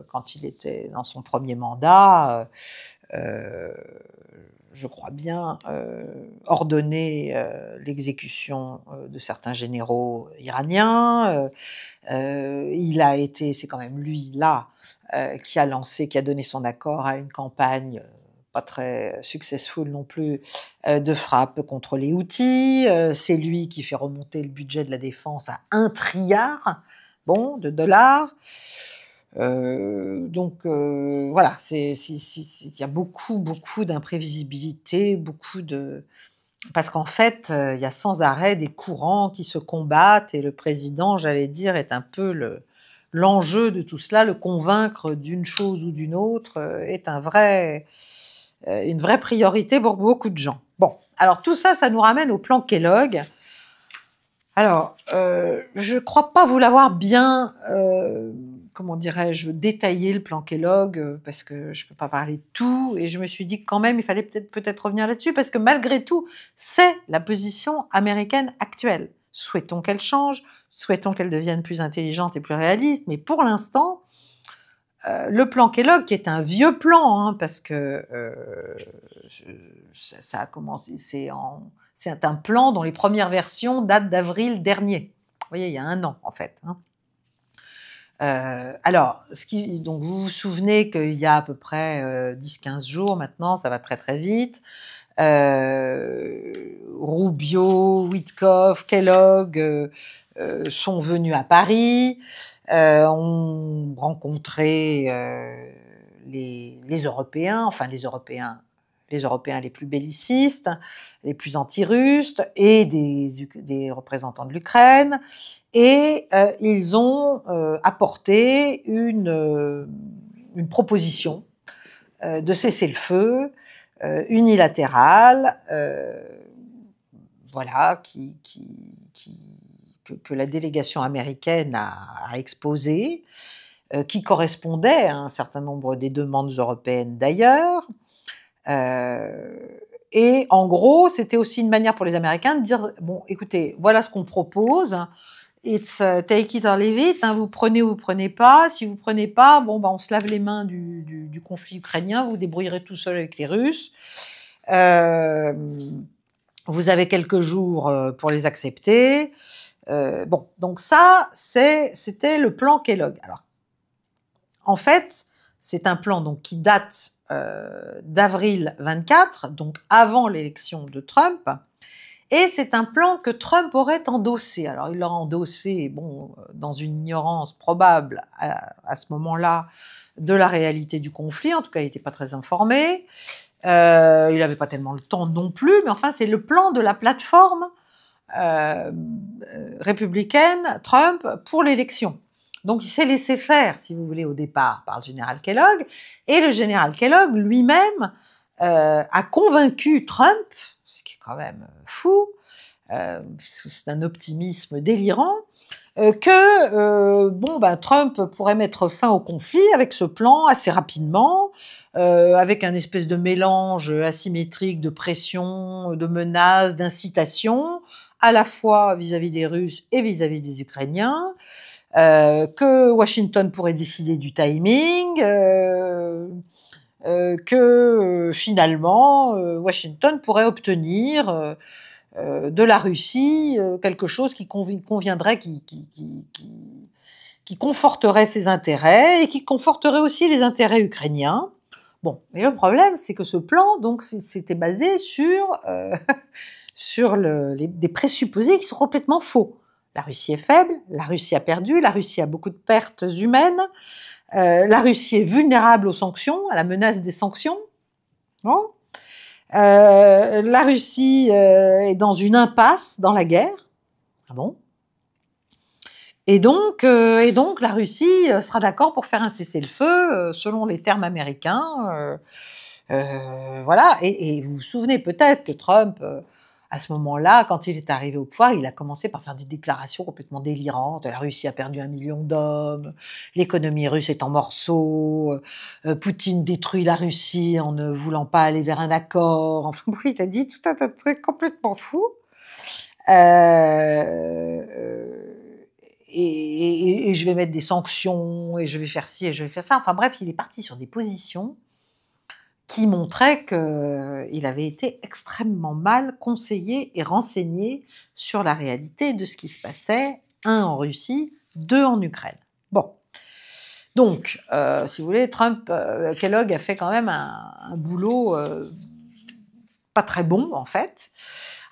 quand il était dans son premier mandat, je crois bien, ordonné l'exécution de certains généraux iraniens. Il a été, c'est quand même lui là, qui a lancé, qui a donné son accord à une campagne pas très successful non plus, de frappe contre les Houthis. C'est lui qui fait remonter le budget de la défense à 1 trilliard de dollars. Donc voilà, il y a beaucoup d'imprévisibilité, parce qu'en fait, il y a sans arrêt des courants qui se combattent et le président, j'allais dire, est un peu l'enjeu de tout cela. Le convaincre d'une chose ou d'une autre est une vraie priorité pour beaucoup de gens. Bon, alors tout ça, ça nous ramène au plan Kellogg. Alors, je crois pas vous l'avoir bien, comment dirais-je, détaillé le plan Kellogg, parce que je peux pas parler de tout, et je me suis dit que quand même, il fallait peut-être revenir là-dessus, parce que malgré tout, c'est la position américaine actuelle. Souhaitons qu'elle change, souhaitons qu'elle devienne plus intelligente et plus réaliste, mais pour l'instant, le plan Kellogg, qui est un vieux plan, hein, parce que ça a commencé, c'est un plan dont les premières versions datent d'avril dernier. Vous voyez, il y a 1 an, en fait. Hein. Alors, donc vous vous souvenez qu'il y a à peu près 10-15 jours maintenant, ça va très très vite, Rubio, Witkoff, Kellogg sont venus à Paris, ont rencontré les Européens, enfin les Européens les plus bellicistes, les plus anti-russes et des représentants de l'Ukraine, et ils ont apporté une proposition de cessez-le-feu unilatérale, voilà, que la délégation américaine a exposée, qui correspondait à un certain nombre des demandes européennes d'ailleurs. Et en gros, c'était aussi une manière pour les Américains de dire, bon, écoutez, voilà ce qu'on propose, it's take it or leave it, hein, vous prenez ou vous prenez pas. Si vous prenez pas, bon, on se lave les mains du conflit ukrainien, vous vous débrouillerez tout seul avec les Russes. Vous avez quelques jours pour les accepter. Donc ça, c'était le plan Kellogg. Alors, en fait, c'est un plan donc qui date d'avril 24, donc avant l'élection de Trump, et c'est un plan que Trump aurait endossé. Alors, il l'a endossé, dans une ignorance probable à ce moment-là de la réalité du conflit. En tout cas, il n'était pas très informé. Il n'avait pas tellement le temps non plus, mais enfin, c'est le plan de la plateforme républicaine Trump pour l'élection. Donc, il s'est laissé faire, si vous voulez, au départ par le général Kellogg, et le général Kellogg lui-même a convaincu Trump, ce qui est quand même fou, puisque c'est un optimisme délirant, que Trump pourrait mettre fin au conflit avec ce plan assez rapidement, avec un espèce de mélange asymétrique de pression, de menaces, d'incitation, à la fois vis-à-vis des Russes et vis-à-vis des Ukrainiens, que Washington pourrait décider du timing, que finalement Washington pourrait obtenir de la Russie quelque chose qui conviendrait, qui conforterait ses intérêts et qui conforterait aussi les intérêts ukrainiens. Bon, mais le problème, c'est que ce plan, donc, c'était basé sur des présupposés qui sont complètement faux. La Russie est faible, la Russie a perdu, la Russie a beaucoup de pertes humaines, la Russie est vulnérable aux sanctions, à la menace des sanctions. Bon. La Russie est dans une impasse dans la guerre. Ah bon? Et donc la Russie sera d'accord pour faire un cessez-le-feu selon les termes américains. Voilà. Et vous vous souvenez peut-être que Trump, à ce moment-là, quand il est arrivé au pouvoir, il a commencé par faire des déclarations complètement délirantes. La Russie a perdu 1 million d'hommes, l'économie russe est en morceaux, Poutine détruit la Russie en ne voulant pas aller vers un accord. Enfin, il a dit tout un tas de trucs complètement fous. Et je vais mettre des sanctions, et je vais faire ci, et je vais faire ça. Enfin bref, il est parti sur des positions qui montraient qu'il avait été extrêmement mal conseillé et renseigné sur la réalité de ce qui se passait, 1 en Russie, 2 en Ukraine. Bon. Donc, si vous voulez, Kellogg a fait quand même un boulot pas très bon, en fait.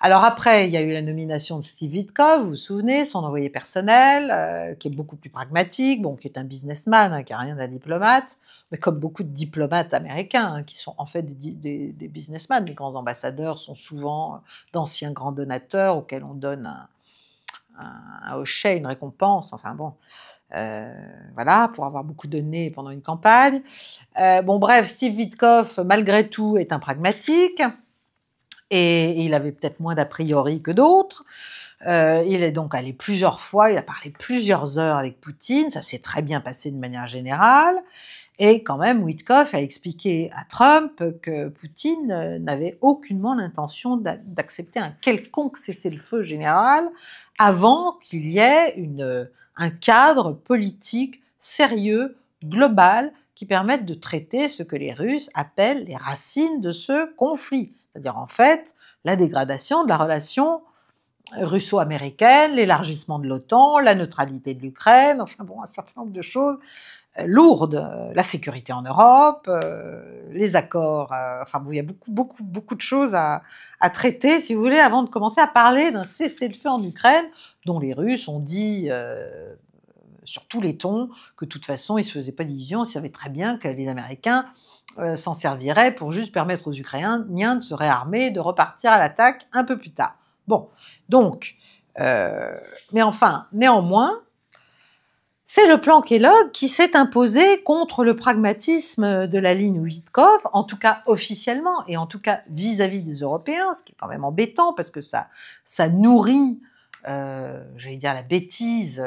Alors après, il y a eu la nomination de Steve Witkoff, vous vous souvenez, son envoyé personnel, qui est beaucoup plus pragmatique, qui est un businessman, qui n'a rien d'un diplomate, mais comme beaucoup de diplomates américains, qui sont en fait des businessmen. Les grands ambassadeurs sont souvent d'anciens grands donateurs auxquels on donne un hochet, une récompense, enfin bon... voilà, pour avoir beaucoup donné pendant une campagne. Bref, Steve Witkoff, malgré tout, est un pragmatique, et il avait peut-être moins d'a priori que d'autres. Il est donc allé plusieurs fois, il a parlé plusieurs heures avec Poutine, ça s'est très bien passé de manière générale, et quand même, Witkoff a expliqué à Trump que Poutine n'avait aucunement l'intention d'accepter un quelconque cessez-le-feu général avant qu'il y ait un cadre politique sérieux, global, qui permette de traiter ce que les Russes appellent les racines de ce conflit. C'est-à-dire, en fait, la dégradation de la relation russo-américaine, l'élargissement de l'OTAN, la neutralité de l'Ukraine, enfin bon, un certain nombre de choses lourdes, la sécurité en Europe, les accords, enfin bon, il y a beaucoup de choses à traiter, si vous voulez, avant de commencer à parler d'un cessez-le-feu en Ukraine, dont les Russes ont dit sur tous les tons que de toute façon, ils ne se faisaient pas d'illusions, ils savaient très bien que les Américains s'en serviraient pour juste permettre aux Ukrainiens de se réarmer, de repartir à l'attaque un peu plus tard. Bon, donc, mais enfin, néanmoins, c'est le plan Kellogg qui s'est imposé contre le pragmatisme de la ligne Witkoff, en tout cas officiellement, et en tout cas vis-à-vis des Européens, ce qui est quand même embêtant, parce que ça nourrit, j'allais dire, la bêtise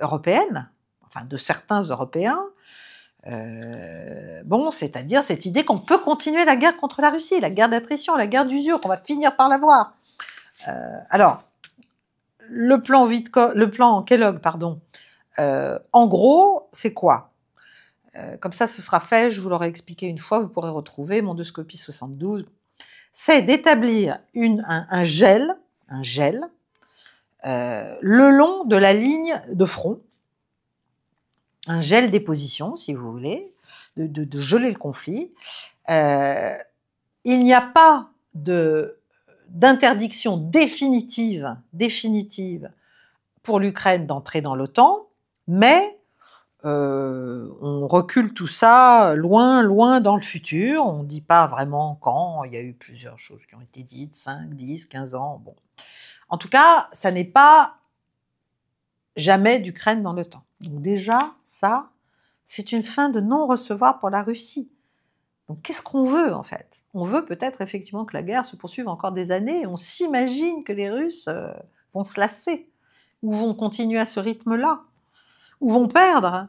européenne, enfin de certains Européens, c'est-à-dire cette idée qu'on peut continuer la guerre contre la Russie, la guerre d'attrition, la guerre d'usure, qu'on va finir par l'avoir. Alors, le plan Kellogg, pardon, en gros, c'est quoi? Comme ça, ce sera fait, je vous l'aurai expliqué une fois, vous pourrez retrouver Mondoscopie 72. C'est d'établir un gel le long de la ligne de front, un gel déposition, si vous voulez, de geler le conflit. Il n'y a pas d'interdiction définitive pour l'Ukraine d'entrer dans l'OTAN, mais on recule tout ça loin dans le futur. On ne dit pas vraiment quand. Il y a eu plusieurs choses qui ont été dites, 5, 10, 15 ans. Bon. En tout cas, ça n'est pas jamais d'Ukraine dans l'OTAN. Donc déjà, ça, c'est une fin de non-recevoir pour la Russie. Donc qu'est-ce qu'on veut en fait? On veut peut-être effectivement que la guerre se poursuive encore des années. On s'imagine que les Russes vont se lasser, ou vont continuer à ce rythme-là, ou vont perdre.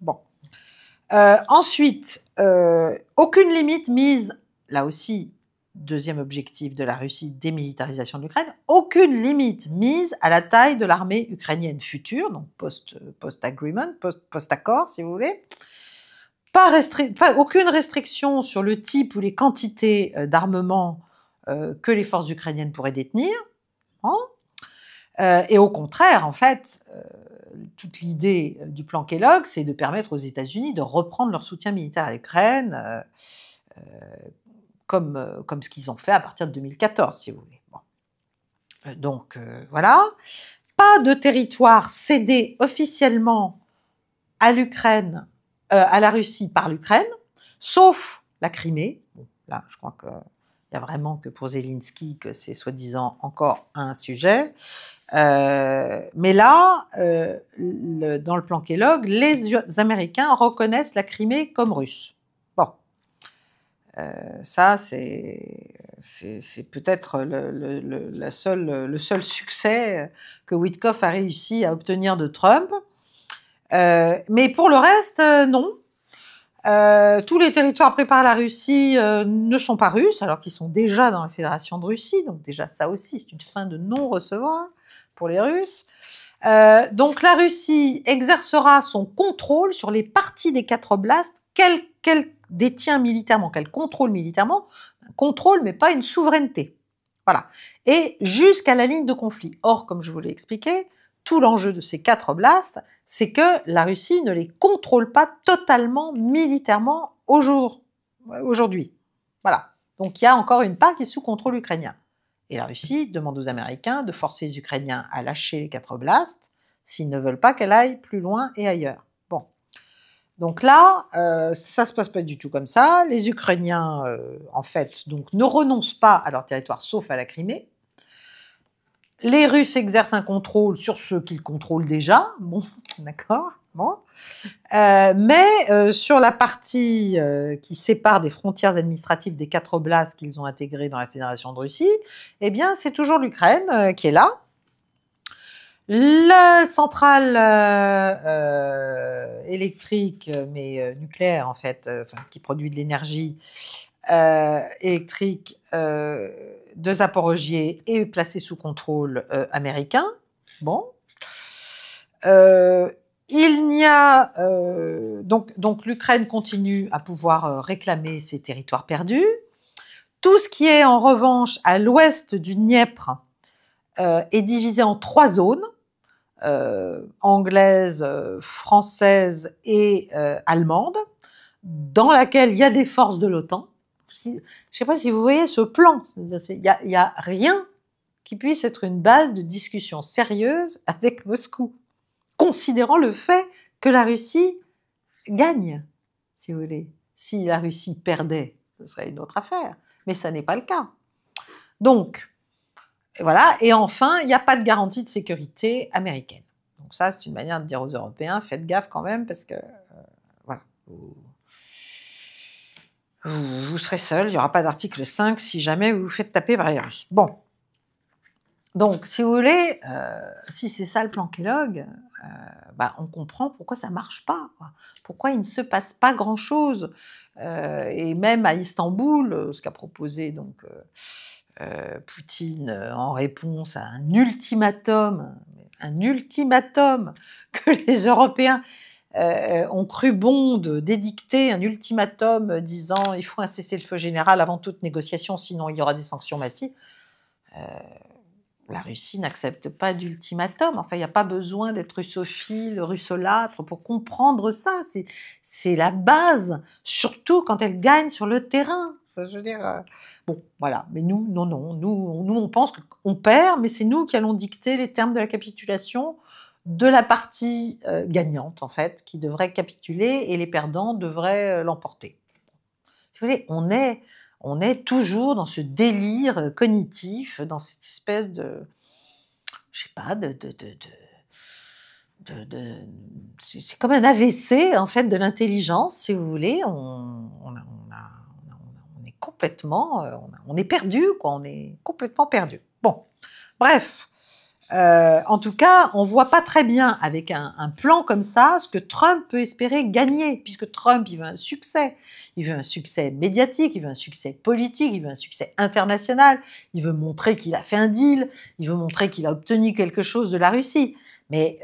Bon. Ensuite, aucune limite mise, là aussi, deuxième objectif de la Russie, démilitarisation de l'Ukraine, aucune limite mise à la taille de l'armée ukrainienne future, donc post-agreement, post-accord, si vous voulez. Aucune restriction sur le type ou les quantités d'armement que les forces ukrainiennes pourraient détenir. Hein. Et au contraire, en fait, toute l'idée du plan Kellogg, c'est de permettre aux États-Unis de reprendre leur soutien militaire à l'Ukraine, comme ce qu'ils ont fait à partir de 2014, si vous voulez. Bon. Donc, voilà. Pas de territoire cédé officiellement à l'Ukraine, à la Russie par l'Ukraine, sauf la Crimée. Bon, là, je crois qu'il n'y a vraiment que pour Zelensky que c'est soi-disant encore un sujet. Mais là, dans le plan Kellogg, les Américains reconnaissent la Crimée comme russe. Bon. Ça, c'est peut-être le seul succès que Witkoff a réussi à obtenir de Trump. Mais pour le reste, non. Tous les territoires pris par la Russie ne sont pas russes, alors qu'ils sont déjà dans la Fédération de Russie. Donc déjà, ça aussi, c'est une fin de non-recevoir pour les Russes. Donc la Russie exercera son contrôle sur les parties des 4 oblasts qu'elle détient militairement, qu'elle contrôle militairement, un contrôle mais pas une souveraineté. Voilà. Et jusqu'à la ligne de conflit. Or, comme je vous l'ai expliqué, tout l'enjeu de ces 4 oblasts, c'est que la Russie ne les contrôle pas totalement militairement aujourd'hui. Voilà. Donc il y a encore une part qui est sous contrôle ukrainien. Et la Russie demande aux Américains de forcer les Ukrainiens à lâcher les 4 oblasts s'ils ne veulent pas qu'elle aille plus loin et ailleurs. Bon. Donc là, ça se passe pas du tout comme ça. Les Ukrainiens, en fait, donc, ne renoncent pas à leur territoire, sauf à la Crimée. Les Russes exercent un contrôle sur ceux qu'ils contrôlent déjà. Bon, d'accord. Bon. Mais sur la partie qui sépare des frontières administratives des 4 oblasts qu'ils ont intégrés dans la Fédération de Russie, eh bien, c'est toujours l'Ukraine qui est là. La centrale électrique, mais nucléaire en fait, qui produit de l'énergie électrique de Zaporojié est placée sous contrôle américain. Bon. Il n'y a donc l'Ukraine continue à pouvoir réclamer ses territoires perdus. Tout ce qui est en revanche à l'ouest du Dniepr est divisé en 3 zones, anglaise, française et allemande, dans laquelle il y a des forces de l'OTAN. Je ne sais pas si vous voyez ce plan, il n'y a rien qui puisse être une base de discussion sérieuse avec Moscou, considérant le fait que la Russie gagne, si vous voulez. Si la Russie perdait, ce serait une autre affaire, mais ça n'est pas le cas. Donc, voilà, et enfin, il n'y a pas de garantie de sécurité américaine. Donc ça, c'est une manière de dire aux Européens, faites gaffe quand même, parce que, voilà, vous serez seuls, il n'y aura pas d'article 5 si jamais vous vous faites taper par les Russes. Bon. Donc, si vous voulez, si c'est ça le plan Kellogg, on comprend pourquoi ça ne marche pas, quoi. Pourquoi il ne se passe pas grand-chose. Et même à Istanbul, ce qu'a proposé donc Poutine, en réponse à un ultimatum que les Européens ont cru bon d'édicter, un ultimatum disant il faut un cessez-le-feu général avant toute négociation, sinon il y aura des sanctions massives. La Russie n'accepte pas d'ultimatum. Enfin, il n'y a pas besoin d'être russophile, russolâtre pour comprendre ça. C'est la base, surtout quand elle gagne sur le terrain. Enfin, je veux dire, bon, voilà. Mais nous, non. Nous, on pense qu'on perd, mais c'est nous qui allons dicter les termes de la capitulation de la partie gagnante, en fait, qui devrait capituler et les perdants devraient l'emporter. Si vous voulez, on est toujours dans ce délire cognitif, dans cette espèce de, je sais pas, c'est comme un AVC en fait de l'intelligence, si vous voulez. On est complètement, on est perdu, quoi. On est complètement perdu. Bon, bref. En tout cas, on voit pas très bien avec un plan comme ça ce que Trump peut espérer gagner, puisque Trump, il veut un succès. Il veut un succès médiatique, il veut un succès politique, il veut un succès international, il veut montrer qu'il a fait un deal, il veut montrer qu'il a obtenu quelque chose de la Russie. Mais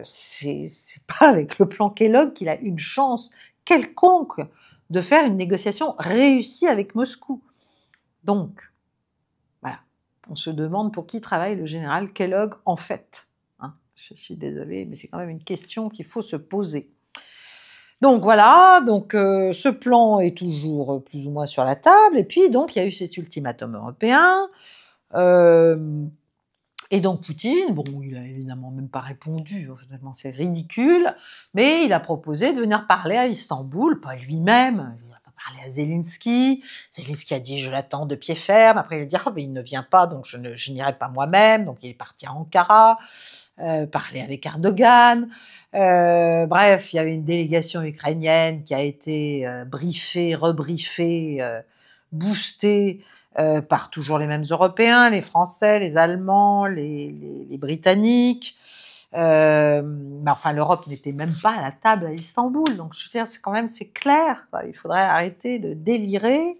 c'est pas avec le plan Kellogg qu'il a une chance quelconque de faire une négociation réussie avec Moscou. Donc, voilà. On se demande pour qui travaille le général Kellogg en fait. Hein, je suis désolée, mais c'est quand même une question qu'il faut se poser. Donc voilà, donc ce plan est toujours plus ou moins sur la table, et puis donc il y a eu cet ultimatum européen, et donc Poutine, bon, il a évidemment même pas répondu, finalement c'est ridicule, mais il a proposé de venir parler à Istanbul, pas lui-même, il a pas parlé à Zelensky. Zelensky a dit je l'attends de pied ferme, après il a dit ah, mais il ne vient pas, donc je n'irai pas moi-même, donc il est parti à Ankara, parler avec Erdogan. Bref, il y avait une délégation ukrainienne qui a été briefée, rebriefée, boostée par toujours les mêmes Européens, les Français, les Allemands, les Britanniques. Mais enfin, l'Europe n'était même pas à la table à Istanbul. Donc, je veux dire, c'est quand même, c'est clair, quoi. Il faudrait arrêter de délirer.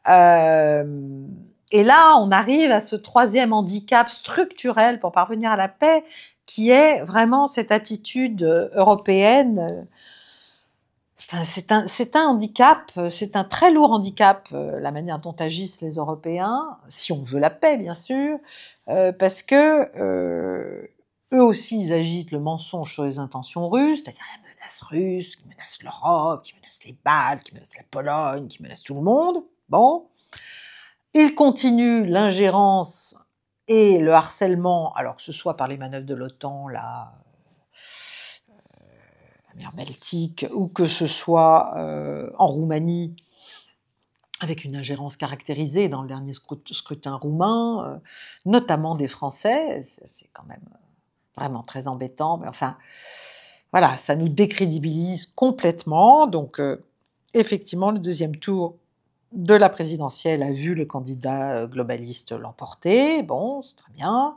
Et là, on arrive à ce troisième handicap structurel pour parvenir à la paix, qui est vraiment cette attitude européenne. C'est un handicap, c'est un très lourd handicap, la manière dont agissent les Européens, si on veut la paix, bien sûr, parce que eux aussi, ils agitent le mensonge sur les intentions russes, c'est-à-dire la menace russe, qui menace l'Europe, qui menace les Baltes, qui menace la Pologne, qui menace tout le monde. Bon. Ils continuent l'ingérence et le harcèlement, alors que ce soit par les manœuvres de l'OTAN, la mer Baltique, ou que ce soit en Roumanie, avec une ingérence caractérisée dans le dernier scrutin roumain, notamment des Français, c'est quand même vraiment très embêtant, mais enfin, voilà, ça nous décrédibilise complètement, donc effectivement, le deuxième tour de la présidentielle a vu le candidat globaliste l'emporter, bon, c'est très bien.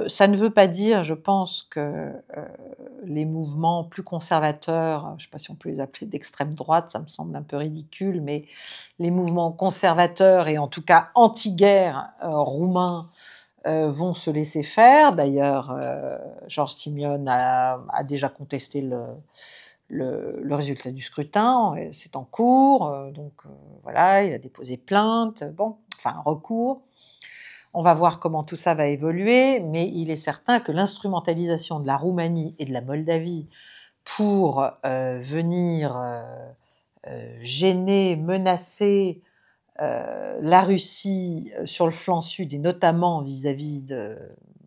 Ça ne veut pas dire, je pense, que les mouvements plus conservateurs, je ne sais pas si on peut les appeler d'extrême droite, ça me semble un peu ridicule, mais les mouvements conservateurs et en tout cas anti-guerre roumains vont se laisser faire. D'ailleurs, Georges Simeone a déjà contesté le résultat du scrutin, c'est en cours, donc voilà, il a déposé plainte, bon, enfin un recours. On va voir comment tout ça va évoluer, mais il est certain que l'instrumentalisation de la Roumanie et de la Moldavie pour venir gêner, menacer la Russie sur le flanc sud, et notamment vis-à-vis de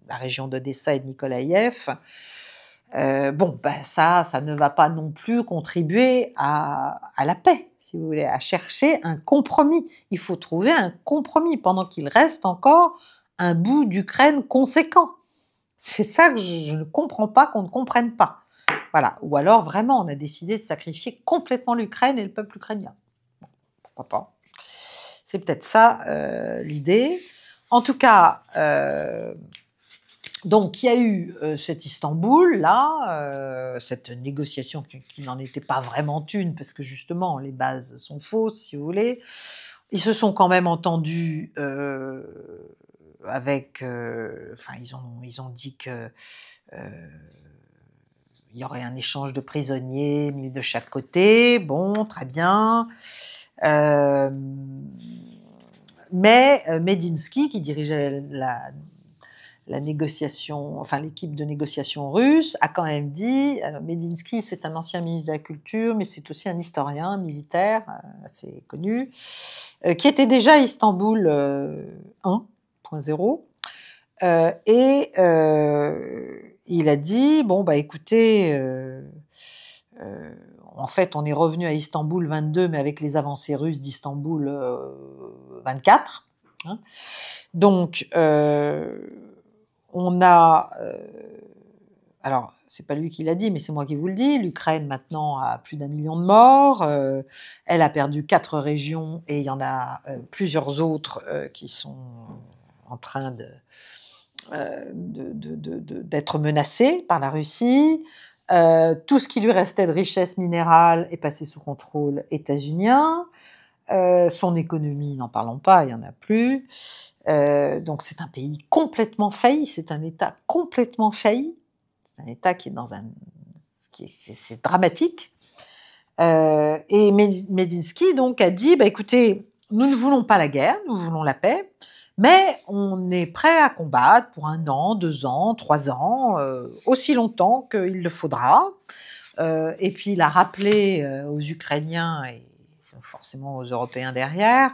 la région d'Odessa et de Nikolaïev, bon, ben ça ne va pas non plus contribuer à la paix, si vous voulez, à chercher un compromis. Il faut trouver un compromis pendant qu'il reste encore un bout d'Ukraine conséquent. C'est ça que je ne comprends pas qu'on ne comprenne pas. Voilà. Ou alors, vraiment, on a décidé de sacrifier complètement l'Ukraine et le peuple ukrainien. Bon, pourquoi pas. C'est peut-être ça l'idée. En tout cas, donc il y a eu cet Istanbul, là, cette négociation qui n'en était pas vraiment une, parce que justement les bases sont fausses, si vous voulez. Ils se sont quand même entendus avec... Enfin, ils ont dit que il y aurait un échange de prisonniers, 1000 de chaque côté. Bon, très bien. Mais Medinsky, qui dirigeait la négociation, enfin l'équipe de négociation russe, a quand même dit, alors Medinsky c'est un ancien ministre de la Culture, mais c'est aussi un historien militaire assez connu, qui était déjà à Istanbul 1.0, et il a dit, bon bah écoutez, en fait on est revenu à Istanbul 22, mais avec les avancées russes d'Istanbul 24, hein. Donc on a, alors c'est pas lui qui l'a dit, mais c'est moi qui vous le dis, l'Ukraine maintenant a plus d'1 million de morts, elle a perdu 4 régions et il y en a plusieurs autres qui sont en train d'être menacées par la Russie. Tout ce qui lui restait de richesse minérale est passé sous contrôle états-unien. Son économie, n'en parlons pas, il n'y en a plus. Donc c'est un pays complètement failli, c'est un État complètement failli. C'est un État qui est dans un... c'est dramatique. Et Medinsky donc a dit, bah, écoutez, nous ne voulons pas la guerre, nous voulons la paix, mais on est prêt à combattre pour 1 an, 2 ans, 3 ans, aussi longtemps qu'il le faudra. Et puis il a rappelé aux Ukrainiens et forcément aux Européens derrière,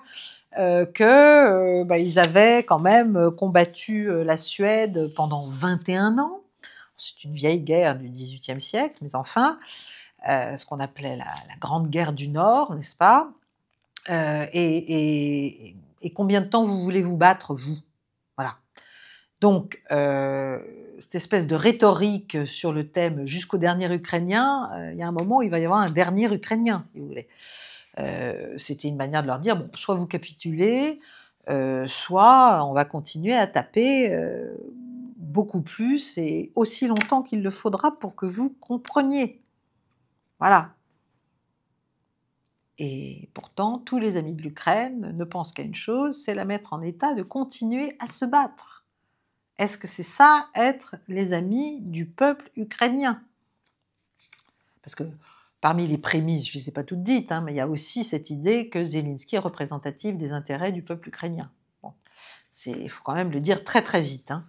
que bah, ils avaient quand même combattu la Suède pendant 21 ans. C'est une vieille guerre du XVIIIe siècle, mais enfin, ce qu'on appelait la Grande Guerre du Nord, n'est-ce pas? Et combien de temps vous voulez vous battre, vous? Voilà. Donc, cette espèce de rhétorique sur le thème jusqu'au dernier Ukrainien, il y a un moment où il va y avoir un dernier Ukrainien, si vous voulez. C'était une manière de leur dire, bon, soit vous capitulez, soit on va continuer à taper beaucoup plus et aussi longtemps qu'il le faudra pour que vous compreniez. Voilà. Et pourtant, tous les amis de l'Ukraine ne pensent qu'à une chose, c'est la mettre en état de continuer à se battre. Est-ce que c'est ça, être les amis du peuple ukrainien? Parce que parmi les prémices, je ne les ai pas toutes dites, hein, mais il y a aussi cette idée que Zelensky est représentatif des intérêts du peuple ukrainien. Bon, il faut quand même le dire très très vite, hein.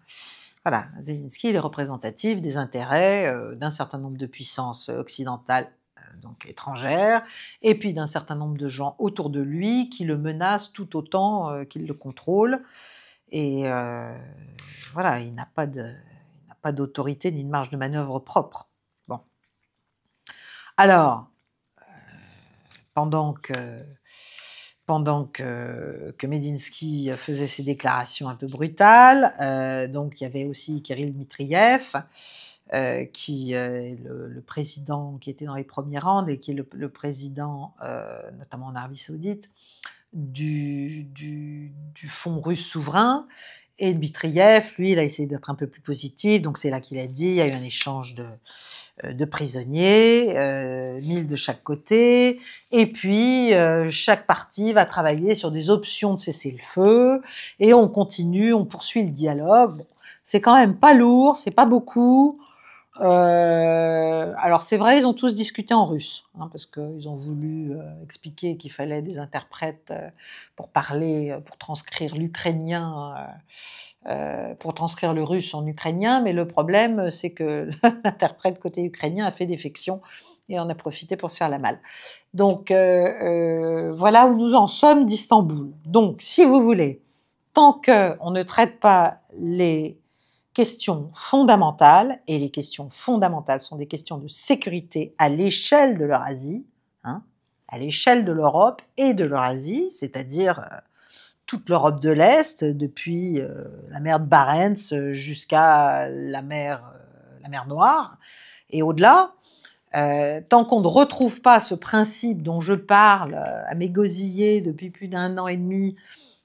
Voilà, Zelensky est représentatif des intérêts d'un certain nombre de puissances occidentales, donc étrangères, et puis d'un certain nombre de gens autour de lui qui le menacent tout autant qu'ils le contrôlent. Et voilà, il n'a pas d'autorité ni de marge de manœuvre propre. Bon. Alors, pendant que Medinsky faisait ses déclarations un peu brutales, donc il y avait aussi Kirill Dmitriev, qui est le président qui était dans les premiers rangs et qui est le président, notamment en Arabie Saoudite, du fonds russe souverain. Et Dmitriev, lui, il a essayé d'être un peu plus positif, donc c'est là qu'il a dit, il y a eu un échange de prisonniers, 1000 de chaque côté, et puis chaque partie va travailler sur des options de cessez-le-feu, et on continue, on poursuit le dialogue. Bon, c'est quand même pas lourd, c'est pas beaucoup. Alors c'est vrai, ils ont tous discuté en russe, hein, parce qu'ils ont voulu expliquer qu'il fallait des interprètes pour parler, pour transcrire l'ukrainien, pour transcrire le russe en ukrainien, mais le problème c'est que l'interprète côté ukrainien a fait défection et en a profité pour se faire la malle. Donc voilà où nous en sommes d'Istanbul. Donc si vous voulez, tant qu'on ne traite pas les questions fondamentales, et les questions fondamentales sont des questions de sécurité à l'échelle de l'Eurasie, hein, à l'échelle de l'Europe et de l'Eurasie, c'est-à-dire toute l'Europe de l'Est, depuis la mer de Barents jusqu'à la mer Noire, et au-delà, tant qu'on ne retrouve pas ce principe dont je parle à m'égosiller depuis plus d'1 an et demi,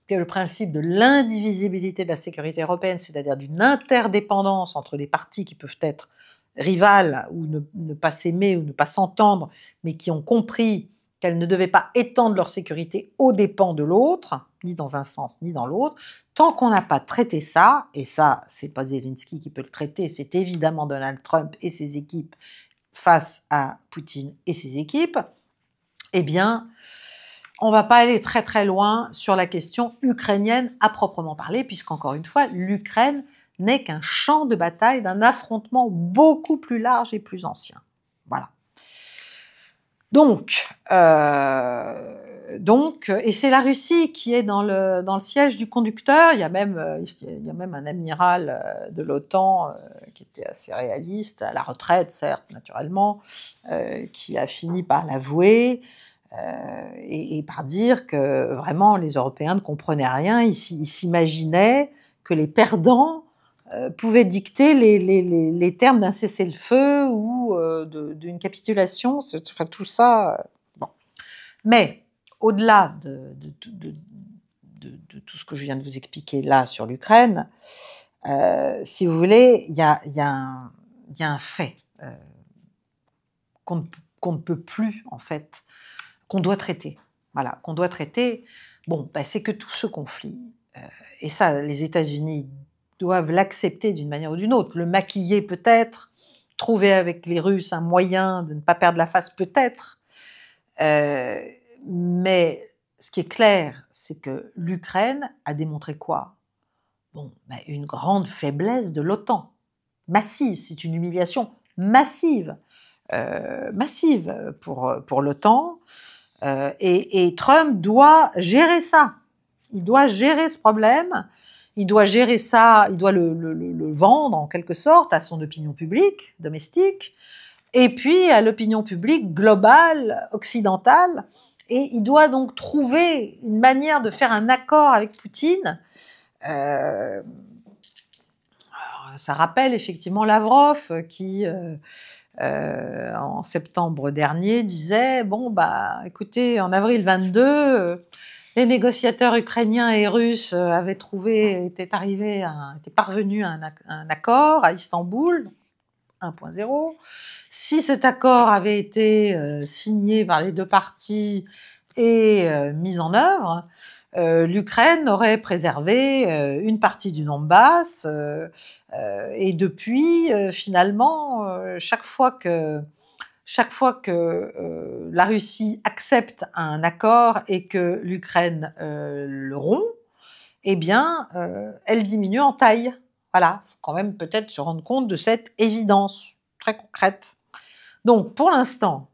c'est le principe de l'indivisibilité de la sécurité européenne, c'est-à-dire d'une interdépendance entre des parties qui peuvent être rivales ou ne pas s'aimer ou ne pas s'entendre, mais qui ont compris qu'elles ne devaient pas étendre leur sécurité aux dépens de l'autre, ni dans un sens ni dans l'autre, tant qu'on n'a pas traité ça, et ça, c'est pas Zelensky qui peut le traiter, c'est évidemment Donald Trump et ses équipes face à Poutine et ses équipes, eh bien, on va pas aller très très loin sur la question ukrainienne à proprement parler, puisqu'encore une fois, l'Ukraine n'est qu'un champ de bataille d'un affrontement beaucoup plus large et plus ancien. Voilà. Donc, et c'est la Russie qui est dans le siège du conducteur. Il y a même un amiral de l'OTAN qui était assez réaliste, à la retraite, certes, naturellement, qui a fini par l'avouer et par dire que vraiment les Européens ne comprenaient rien. Ils s'imaginaient que les perdants pouvaient dicter les termes d'un cessez-le-feu ou d'une capitulation, enfin tout ça. Bon. Mais au-delà de tout ce que je viens de vous expliquer là sur l'Ukraine, si vous voulez, il y a un fait qu'on ne peut plus, en fait, qu'on doit traiter. Voilà, qu'on doit traiter. Bon, c'est que tout ce conflit, et ça, les États-Unis doivent l'accepter d'une manière ou d'une autre, le maquiller peut-être, trouver avec les Russes un moyen de ne pas perdre la face peut-être, mais ce qui est clair, c'est que l'Ukraine a démontré quoi? Bon, une grande faiblesse de l'OTAN, massive, c'est une humiliation massive, massive pour l'OTAN, et Trump doit gérer ça. Il doit gérer ce problème, il doit gérer ça, il doit le vendre en quelque sorte à son opinion publique domestique, et puis à l'opinion publique globale, occidentale, et il doit donc trouver une manière de faire un accord avec Poutine. Ça rappelle effectivement Lavrov qui, en septembre dernier, disait « Bon, écoutez, en avril 22, les négociateurs ukrainiens et russes étaient parvenus à un accord à Istanbul, 1.0. Si cet accord avait été signé par les deux parties et mis en œuvre, l'Ukraine aurait préservé une partie du Donbass et depuis, finalement, chaque fois que la Russie accepte un accord et que l'Ukraine le rompt, eh bien, elle diminue en taille. Voilà, il faut quand même peut-être se rendre compte de cette évidence très concrète. Donc, pour l'instant,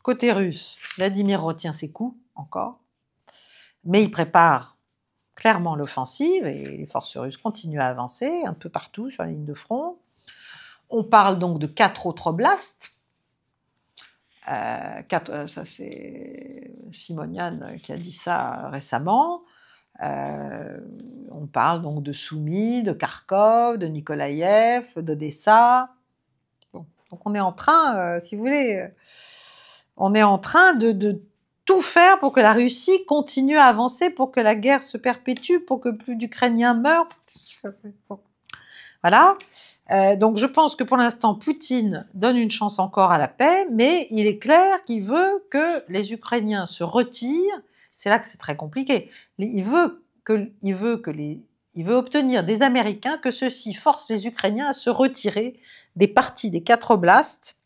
côté russe, Vladimir retient ses coups encore, mais il prépare clairement l'offensive et les forces russes continuent à avancer un peu partout sur la ligne de front. On parle donc de 4 autres oblasts. Ça c'est Simonian qui a dit ça récemment. On parle donc de Soumy, de Kharkov, de Nikolaïev, d'Odessa. Bon, donc on est en train, si vous voulez, on est en train de tout faire pour que la Russie continue à avancer, pour que la guerre se perpétue, pour que plus d'Ukrainiens meurent. Voilà. Donc je pense que pour l'instant, Poutine donne une chance encore à la paix, mais il est clair qu'il veut que les Ukrainiens se retirent. C'est là que c'est très compliqué. Il veut obtenir des Américains que ceux-ci forcent les Ukrainiens à se retirer des parties des 4 oblasts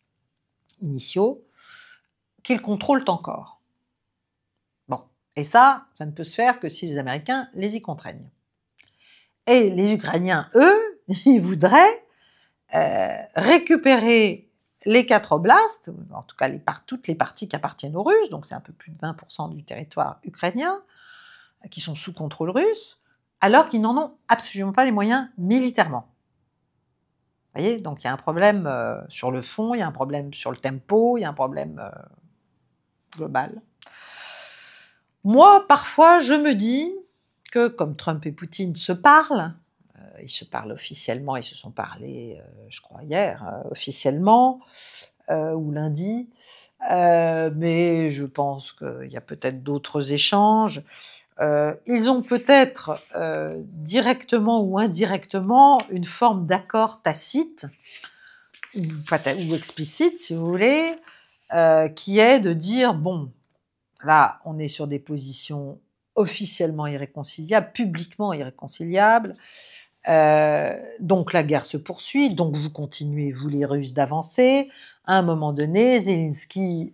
initiaux qu'ils contrôlent encore. Bon, et ça ne peut se faire que si les Américains les y contraignent. Et les Ukrainiens, eux, ils voudraient récupérer les 4 oblasts, en tout cas toutes les parties qui appartiennent aux Russes, donc c'est un peu plus de 20% du territoire ukrainien, qui sont sous contrôle russe, alors qu'ils n'en ont absolument pas les moyens militairement. Vous voyez, donc il y a un problème sur le fond, il y a un problème sur le tempo, il y a un problème global. Moi, parfois, je me dis que comme Trump et Poutine se parlent, ils se parlent officiellement, ils se sont parlés, je crois, hier, officiellement, ou lundi, mais je pense qu'il y a peut-être d'autres échanges. Ils ont peut-être directement ou indirectement une forme d'accord tacite, ou explicite, si vous voulez, qui est de dire, bon, là, on est sur des positions officiellement irréconciliables, publiquement irréconciliables. Donc la guerre se poursuit, donc vous continuez, vous les Russes, d'avancer. À un moment donné, Zelensky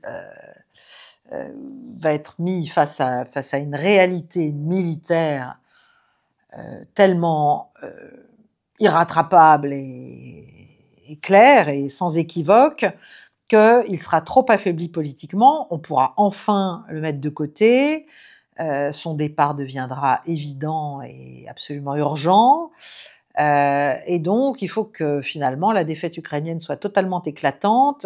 va être mis face à une réalité militaire tellement irrattrapable et claire et sans équivoque qu'il sera trop affaibli politiquement. On pourra enfin le mettre de côté. Son départ deviendra évident et absolument urgent. Et donc, il faut que finalement la défaite ukrainienne soit totalement éclatante.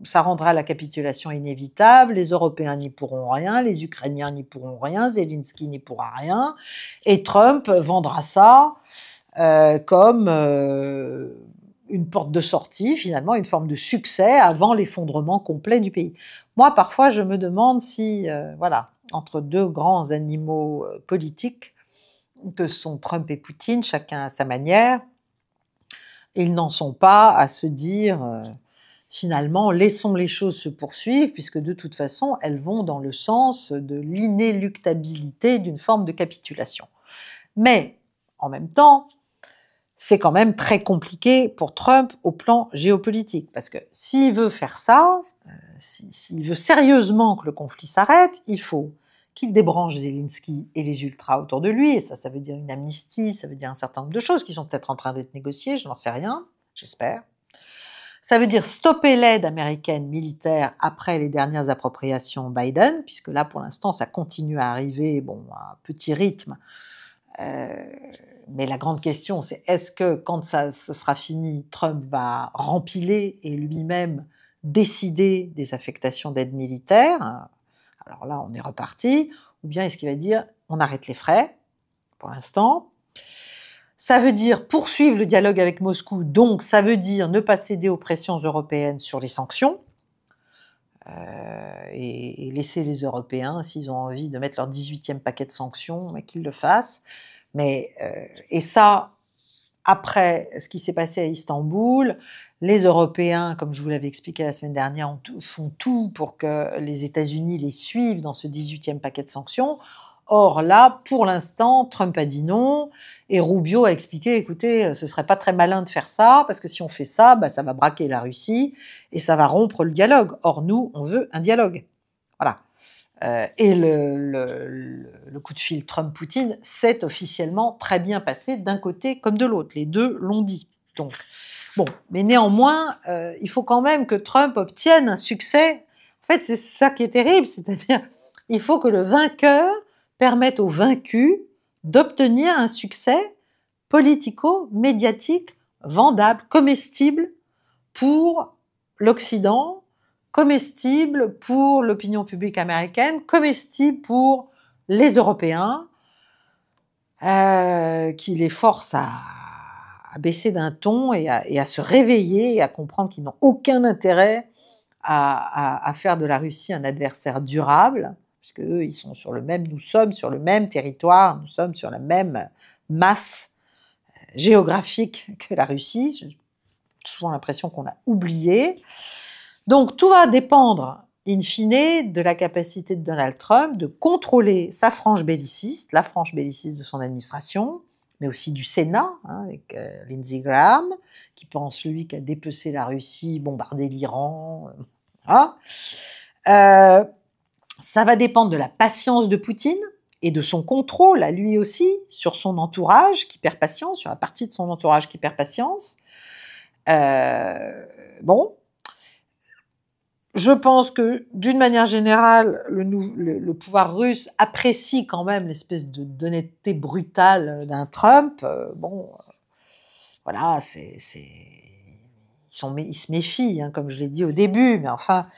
Ça rendra la capitulation inévitable. Les Européens n'y pourront rien, les Ukrainiens n'y pourront rien, Zelensky n'y pourra rien. Et Trump vendra ça comme une porte de sortie, finalement, une forme de succès avant l'effondrement complet du pays. Moi, parfois, je me demande si, voilà, entre deux grands animaux politiques, que sont Trump et Poutine, chacun à sa manière, ils n'en sont pas à se dire, finalement, laissons les choses se poursuivre, puisque de toute façon, elles vont dans le sens de l'inéluctabilité d'une forme de capitulation. Mais, en même temps, c'est quand même très compliqué pour Trump au plan géopolitique, parce que s'il veut faire ça, s'il veut sérieusement que le conflit s'arrête, il faut qu'il débranche Zelensky et les ultras autour de lui, et ça veut dire une amnistie, ça veut dire un certain nombre de choses qui sont peut-être en train d'être négociées, je n'en sais rien, j'espère. Ça veut dire stopper l'aide américaine militaire après les dernières appropriations Biden, puisque là, pour l'instant, ça continue à arriver, bon, à petit rythme. Mais la grande question, c'est est-ce que, quand ce sera fini, Trump va rempiler et lui-même décider des affectations d'aide militaire? Alors là, on est reparti. Ou bien est-ce qu'il va dire on arrête les frais, pour l'instant? Ça veut dire poursuivre le dialogue avec Moscou, donc ça veut dire ne pas céder aux pressions européennes sur les sanctions, et laisser les Européens, s'ils ont envie de mettre leur 18e paquet de sanctions, qu'ils le fassent. Mais, et ça, après ce qui s'est passé à Istanbul, les Européens, comme je vous l'avais expliqué la semaine dernière, font tout pour que les États-Unis les suivent dans ce 18e paquet de sanctions. Or là, pour l'instant, Trump a dit non, et Rubio a expliqué, écoutez, ce serait pas très malin de faire ça, parce que si on fait ça, ça va braquer la Russie, et ça va rompre le dialogue. Or, nous, on veut un dialogue. Voilà. Et le coup de fil Trump-Poutine s'est officiellement très bien passé d'un côté comme de l'autre. Les deux l'ont dit. Donc, bon, mais néanmoins, il faut quand même que Trump obtienne un succès. En fait, c'est ça qui est terrible, c'est-à-dire, il faut que le vainqueur permette au vaincu d'obtenir un succès politico-médiatique vendable, comestible pour l'Occident, comestible pour l'opinion publique américaine, comestible pour les Européens, qui les force à baisser d'un ton et à se réveiller et à comprendre qu'ils n'ont aucun intérêt à faire de la Russie un adversaire durable, puisque eux, ils sont sur le même, nous sommes sur le même territoire, nous sommes sur la même masse géographique que la Russie. J'ai souvent l'impression qu'on a oublié. Donc, tout va dépendre, in fine, de la capacité de Donald Trump de contrôler sa frange belliciste, la frange belliciste de son administration, mais aussi du Sénat, avec Lindsey Graham, qui pense, lui, qu'à dépecer la Russie, bombarder l'Iran. Ça va dépendre de la patience de Poutine et de son contrôle, à lui aussi, sur son entourage qui perd patience, sur la partie de son entourage qui perd patience. Bon. Je pense que, d'une manière générale, le pouvoir russe apprécie quand même l'espèce d'honnêteté brutale d'un Trump. Voilà, ils se méfient, comme je l'ai dit au début, mais enfin,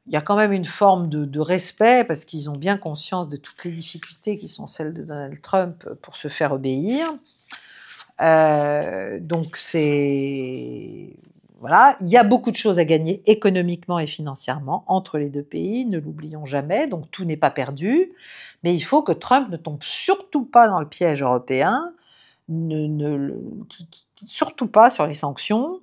il y a quand même une forme de respect, parce qu'ils ont bien conscience de toutes les difficultés qui sont celles de Donald Trump pour se faire obéir. Donc voilà, il y a beaucoup de choses à gagner économiquement et financièrement entre les deux pays, ne l'oublions jamais, donc tout n'est pas perdu, mais il faut que Trump ne tombe surtout pas dans le piège européen, surtout pas sur les sanctions,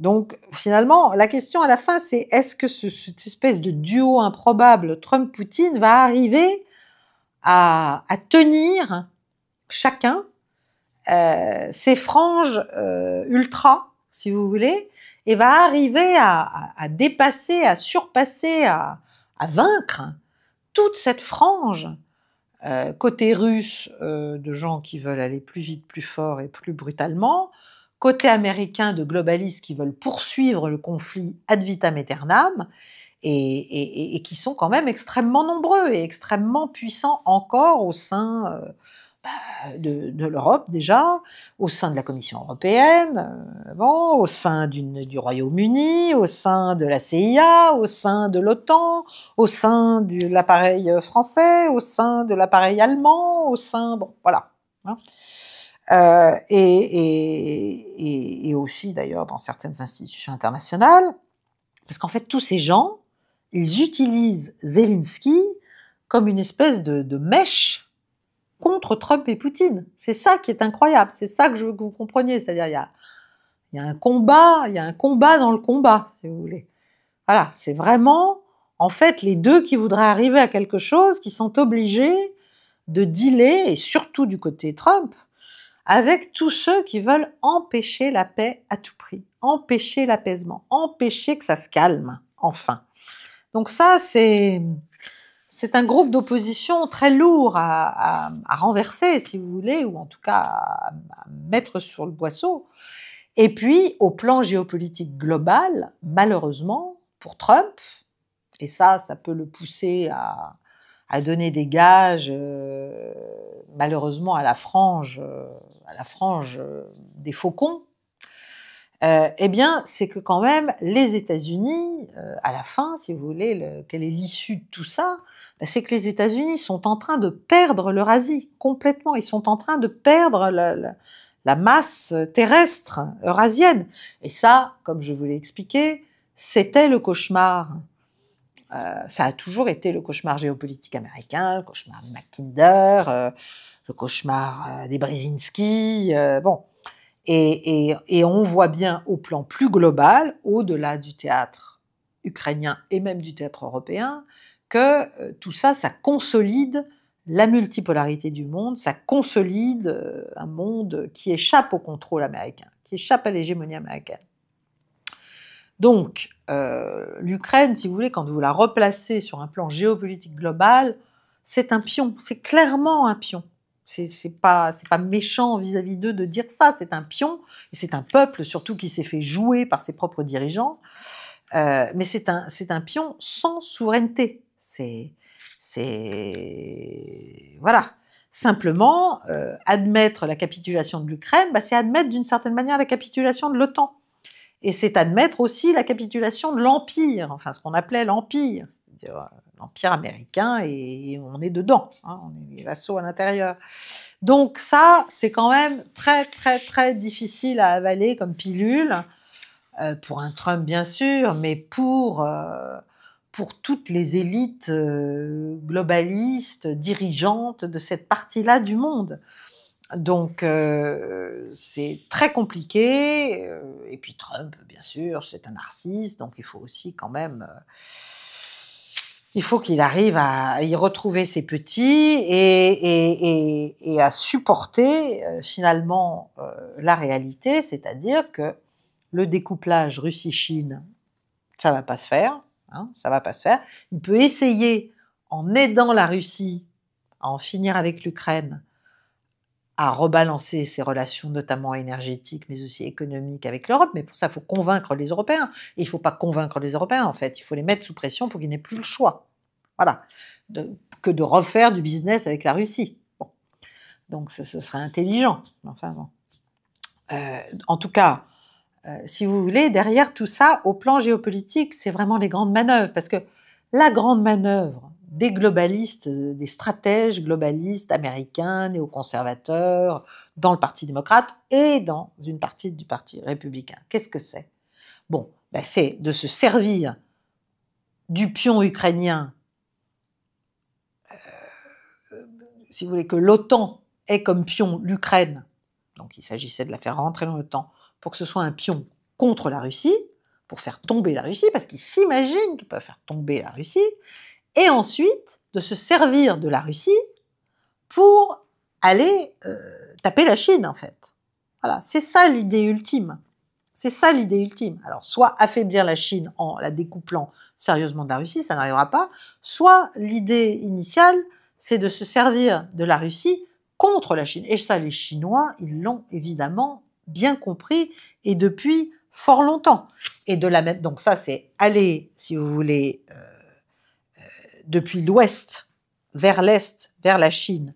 Donc, finalement, la question à la fin, c'est est-ce que cette espèce de duo improbable Trump-Poutine va arriver à tenir chacun ses franges ultra, si vous voulez, et va arriver à dépasser, à surpasser, à vaincre toute cette frange côté russe de gens qui veulent aller plus vite, plus fort et plus brutalement, côté américain de globalistes qui veulent poursuivre le conflit ad vitam aeternam, et qui sont quand même extrêmement nombreux et extrêmement puissants encore au sein de l'Europe déjà, au sein de la Commission européenne, bon, au sein du Royaume-Uni, au sein de la CIA, au sein de l'OTAN, au sein de l'appareil français, au sein de l'appareil allemand, au sein, bon, voilà. Hein. Et aussi d'ailleurs dans certaines institutions internationales, parce qu'en fait tous ces gens, ils utilisent Zelensky comme une espèce de mèche contre Trump et Poutine. C'est ça qui est incroyable, c'est ça que je veux que vous compreniez, c'est-à-dire il y a un combat dans le combat, si vous voulez. Voilà, c'est vraiment, en fait, les deux qui voudraient arriver à quelque chose, qui sont obligés de dealer, et surtout du côté Trump, avec tous ceux qui veulent empêcher la paix à tout prix, empêcher l'apaisement, empêcher que ça se calme, enfin. Donc ça, c'est un groupe d'opposition très lourd à renverser, si vous voulez, ou en tout cas à mettre sur le boisseau. Et puis, au plan géopolitique global, malheureusement, pour Trump, et ça peut le pousser à donner des gages, malheureusement, à la frange des faucons, eh bien, c'est que quand même, les États-Unis, à la fin, si vous voulez, quelle est l'issue de tout ça? Ben, c'est que les États-Unis sont en train de perdre l'Eurasie, complètement. Ils sont en train de perdre la masse terrestre eurasienne. Et ça, comme je vous l'ai expliqué, c'était le cauchemar. Ça a toujours été le cauchemar géopolitique américain, le cauchemar de Mackinder, le cauchemar des Brzezinski, bon. Et on voit bien au plan plus global, au-delà du théâtre ukrainien et même du théâtre européen, que tout ça, ça consolide la multipolarité du monde, ça consolide un monde qui échappe au contrôle américain, qui échappe à l'hégémonie américaine. Donc, l'Ukraine, si vous voulez, quand vous la replacez sur un plan géopolitique global, c'est un pion, c'est clairement un pion. C'est pas méchant vis-à-vis d'eux de dire ça, c'est un pion, et c'est un peuple surtout qui s'est fait jouer par ses propres dirigeants, mais c'est un pion sans souveraineté. Voilà. Simplement, admettre la capitulation de l'Ukraine, bah, c'est admettre d'une certaine manière la capitulation de l'OTAN. Et c'est admettre aussi la capitulation de l'Empire, enfin ce qu'on appelait l'Empire, c'est-à-dire l'Empire américain, et on est dedans, hein, on est les vassaux à l'intérieur. Donc ça, c'est quand même très très très difficile à avaler comme pilule, pour un Trump bien sûr, mais pour toutes les élites globalistes, dirigeantes de cette partie-là du monde. Donc c'est très compliqué, et puis Trump, bien sûr, c'est un narcisse, donc il faut aussi quand même, il faut qu'il arrive à y retrouver ses petits et à supporter finalement la réalité, c'est-à-dire que le découplage Russie-Chine, ça va pas se faire, hein, ça va pas se faire. Il peut essayer, en aidant la Russie à en finir avec l'Ukraine, à rebalancer ses relations, notamment énergétiques, mais aussi économiques avec l'Europe. Mais pour ça, il faut convaincre les Européens. Et il ne faut pas convaincre les Européens, en fait. Il faut les mettre sous pression pour qu'ils n'aient plus le choix. Voilà. Que de refaire du business avec la Russie. Bon. Donc, ce serait intelligent. Enfin, bon. En tout cas, si vous voulez, derrière tout ça, au plan géopolitique, c'est vraiment les grandes manœuvres. Parce que la grande manœuvre des globalistes, des stratèges globalistes américains, néoconservateurs, dans le Parti démocrate et dans une partie du Parti républicain. Qu'est-ce que c'est? Bon, ben c'est de se servir du pion ukrainien, si vous voulez, que l'OTAN ait comme pion l'Ukraine, donc il s'agissait de la faire rentrer dans l'OTAN, pour que ce soit un pion contre la Russie, pour faire tomber la Russie, parce qu'ils s'imaginent qu'ils peuvent faire tomber la Russie, et ensuite de se servir de la Russie pour aller taper la Chine, en fait. Voilà, c'est ça l'idée ultime. C'est ça l'idée ultime. Alors, soit affaiblir la Chine en la découplant sérieusement de la Russie, ça n'arrivera pas, soit l'idée initiale, c'est de se servir de la Russie contre la Chine. Et ça, les Chinois, ils l'ont évidemment bien compris, et depuis fort longtemps. Et de la même, donc ça, c'est aller, si vous voulez, depuis l'ouest vers l'est, vers la Chine,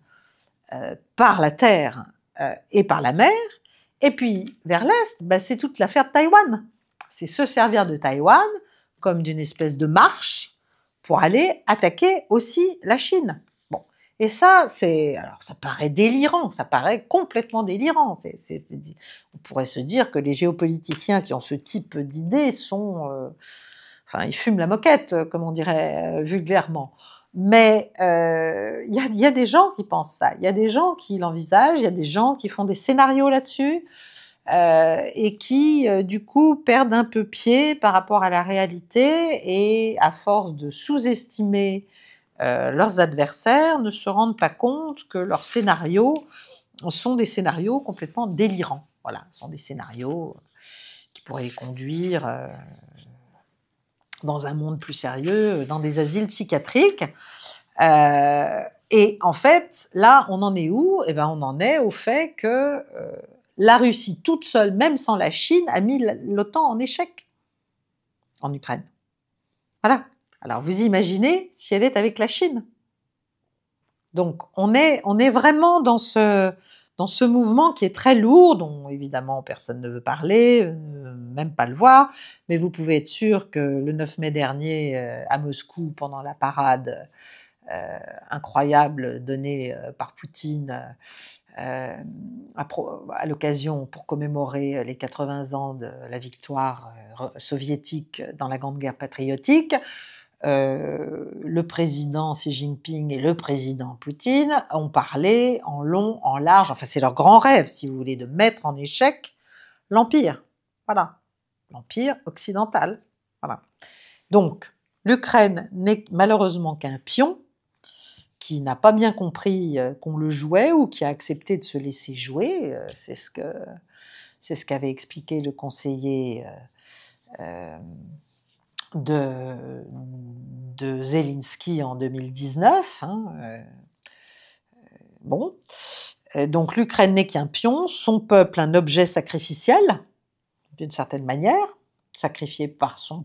par la terre et par la mer, et puis vers l'est, c'est toute l'affaire de Taïwan. C'est se servir de Taïwan comme d'une espèce de marche pour aller attaquer aussi la Chine. Bon, et ça, alors ça paraît délirant, ça paraît complètement délirant. On pourrait se dire que les géopoliticiens qui ont ce type d'idées sont, ils fument la moquette, comme on dirait vulgairement. Mais il y a des gens qui pensent ça, il y a des gens qui l'envisagent, il y a des gens qui font des scénarios là-dessus et qui, du coup, perdent un peu pied par rapport à la réalité et, à force de sous-estimer leurs adversaires, ne se rendent pas compte que leurs scénarios sont des scénarios complètement délirants. Voilà, ce sont des scénarios qui pourraient les conduire dans un monde plus sérieux, dans des asiles psychiatriques. Et en fait, là, on en est où ? Eh ben, on en est au fait que la Russie, toute seule, même sans la Chine, a mis l'OTAN en échec en Ukraine. Voilà. Alors, vous imaginez si elle est avec la Chine. Donc, on est vraiment dans ce mouvement qui est très lourd, dont évidemment personne ne veut parler, même pas le voir, mais vous pouvez être sûr que le 9 mai dernier, à Moscou, pendant la parade incroyable donnée par Poutine à l'occasion pour commémorer les 80 ans de la victoire soviétique dans la Grande Guerre patriotique, le président Xi Jinping et le président Poutine ont parlé en long, en large, enfin c'est leur grand rêve, si vous voulez, de mettre en échec l'Empire. Voilà, l'Empire occidental. Voilà. Donc, l'Ukraine n'est malheureusement qu'un pion qui n'a pas bien compris qu'on le jouait ou qui a accepté de se laisser jouer. C'est ce qu'avait expliqué le conseiller de Zelensky en 2019. Bon. Donc l'Ukraine n'est qu'un pion, son peuple un objet sacrificiel, d'une certaine manière, sacrifié par son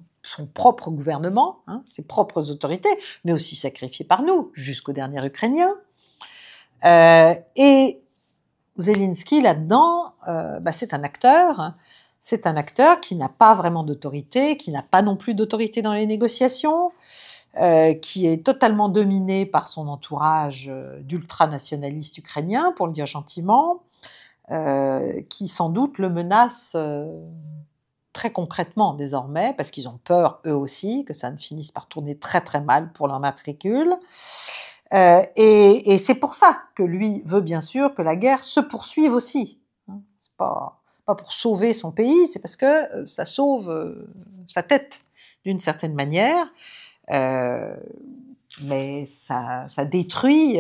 propre gouvernement, ses propres autorités, mais aussi sacrifié par nous, jusqu'au dernier Ukrainien. Et Zelensky, là-dedans, c'est un acteur. C'est un acteur qui n'a pas vraiment d'autorité, qui n'a pas non plus d'autorité dans les négociations, qui est totalement dominé par son entourage d'ultranationalistes ukrainiens, pour le dire gentiment, qui sans doute le menacent très concrètement désormais, parce qu'ils ont peur eux aussi que ça ne finisse par tourner très très mal pour leur matricule. Et c'est pour ça que lui veut bien sûr que la guerre se poursuive aussi. C'est pas pour sauver son pays, c'est parce que ça sauve sa tête d'une certaine manière, mais ça détruit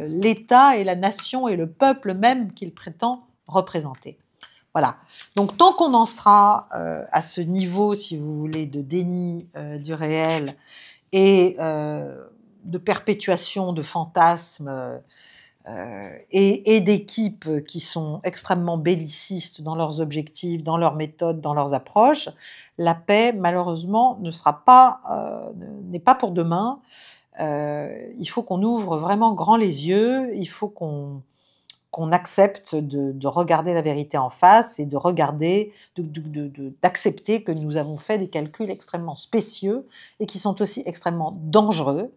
l'État et la nation et le peuple même qu'il prétend représenter. Voilà. Donc tant qu'on en sera à ce niveau, si vous voulez, de déni du réel et de perpétuation de fantasmes et d'équipes qui sont extrêmement bellicistes dans leurs objectifs, dans leurs méthodes, dans leurs approches, la paix, malheureusement, n'est pas pour demain. Il faut qu'on ouvre vraiment grand les yeux, il faut qu'on accepte de regarder la vérité en face et de regarder, d'accepter que nous avons fait des calculs extrêmement spécieux et qui sont aussi extrêmement dangereux.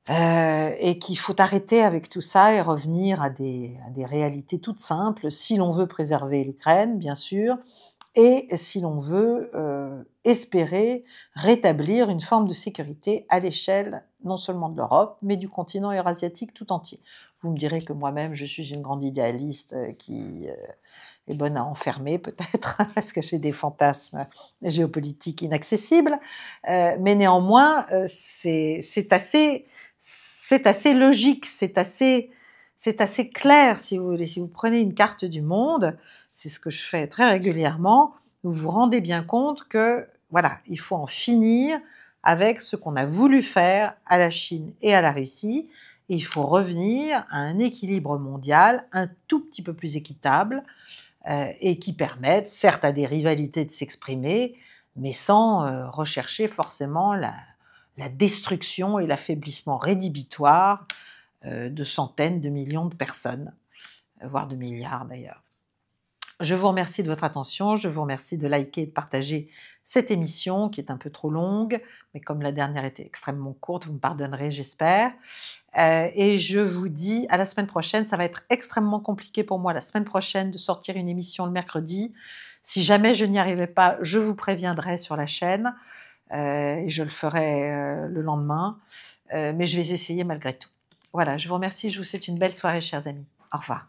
Et qu'il faut arrêter avec tout ça et revenir à des réalités toutes simples, si l'on veut préserver l'Ukraine, bien sûr, et si l'on veut espérer rétablir une forme de sécurité à l'échelle non seulement de l'Europe, mais du continent eurasiatique tout entier. Vous me direz que moi-même, je suis une grande idéaliste qui est bonne à enfermer peut-être, parce que j'ai des fantasmes géopolitiques inaccessibles, mais néanmoins, c'est assez logique, c'est assez clair, si vous voulez. Si vous prenez une carte du monde, c'est ce que je fais très régulièrement, vous vous rendez bien compte que, voilà, il faut en finir avec ce qu'on a voulu faire à la Chine et à la Russie, et il faut revenir à un équilibre mondial un tout petit peu plus équitable, et qui permette, certes, à des rivalités de s'exprimer, mais sans rechercher forcément la destruction et l'affaiblissement rédhibitoire de centaines de millions de personnes, voire de milliards d'ailleurs. Je vous remercie de votre attention, je vous remercie de liker et de partager cette émission qui est un peu trop longue, mais comme la dernière était extrêmement courte, vous me pardonnerez, j'espère. Et je vous dis à la semaine prochaine. Ça va être extrêmement compliqué pour moi la semaine prochaine de sortir une émission le mercredi. Si jamais je n'y arrivais pas, je vous préviendrai sur la chaîne et je le ferai le lendemain. Mais je vais essayer malgré tout. Voilà, je vous remercie, je vous souhaite une belle soirée, chers amis. Au revoir.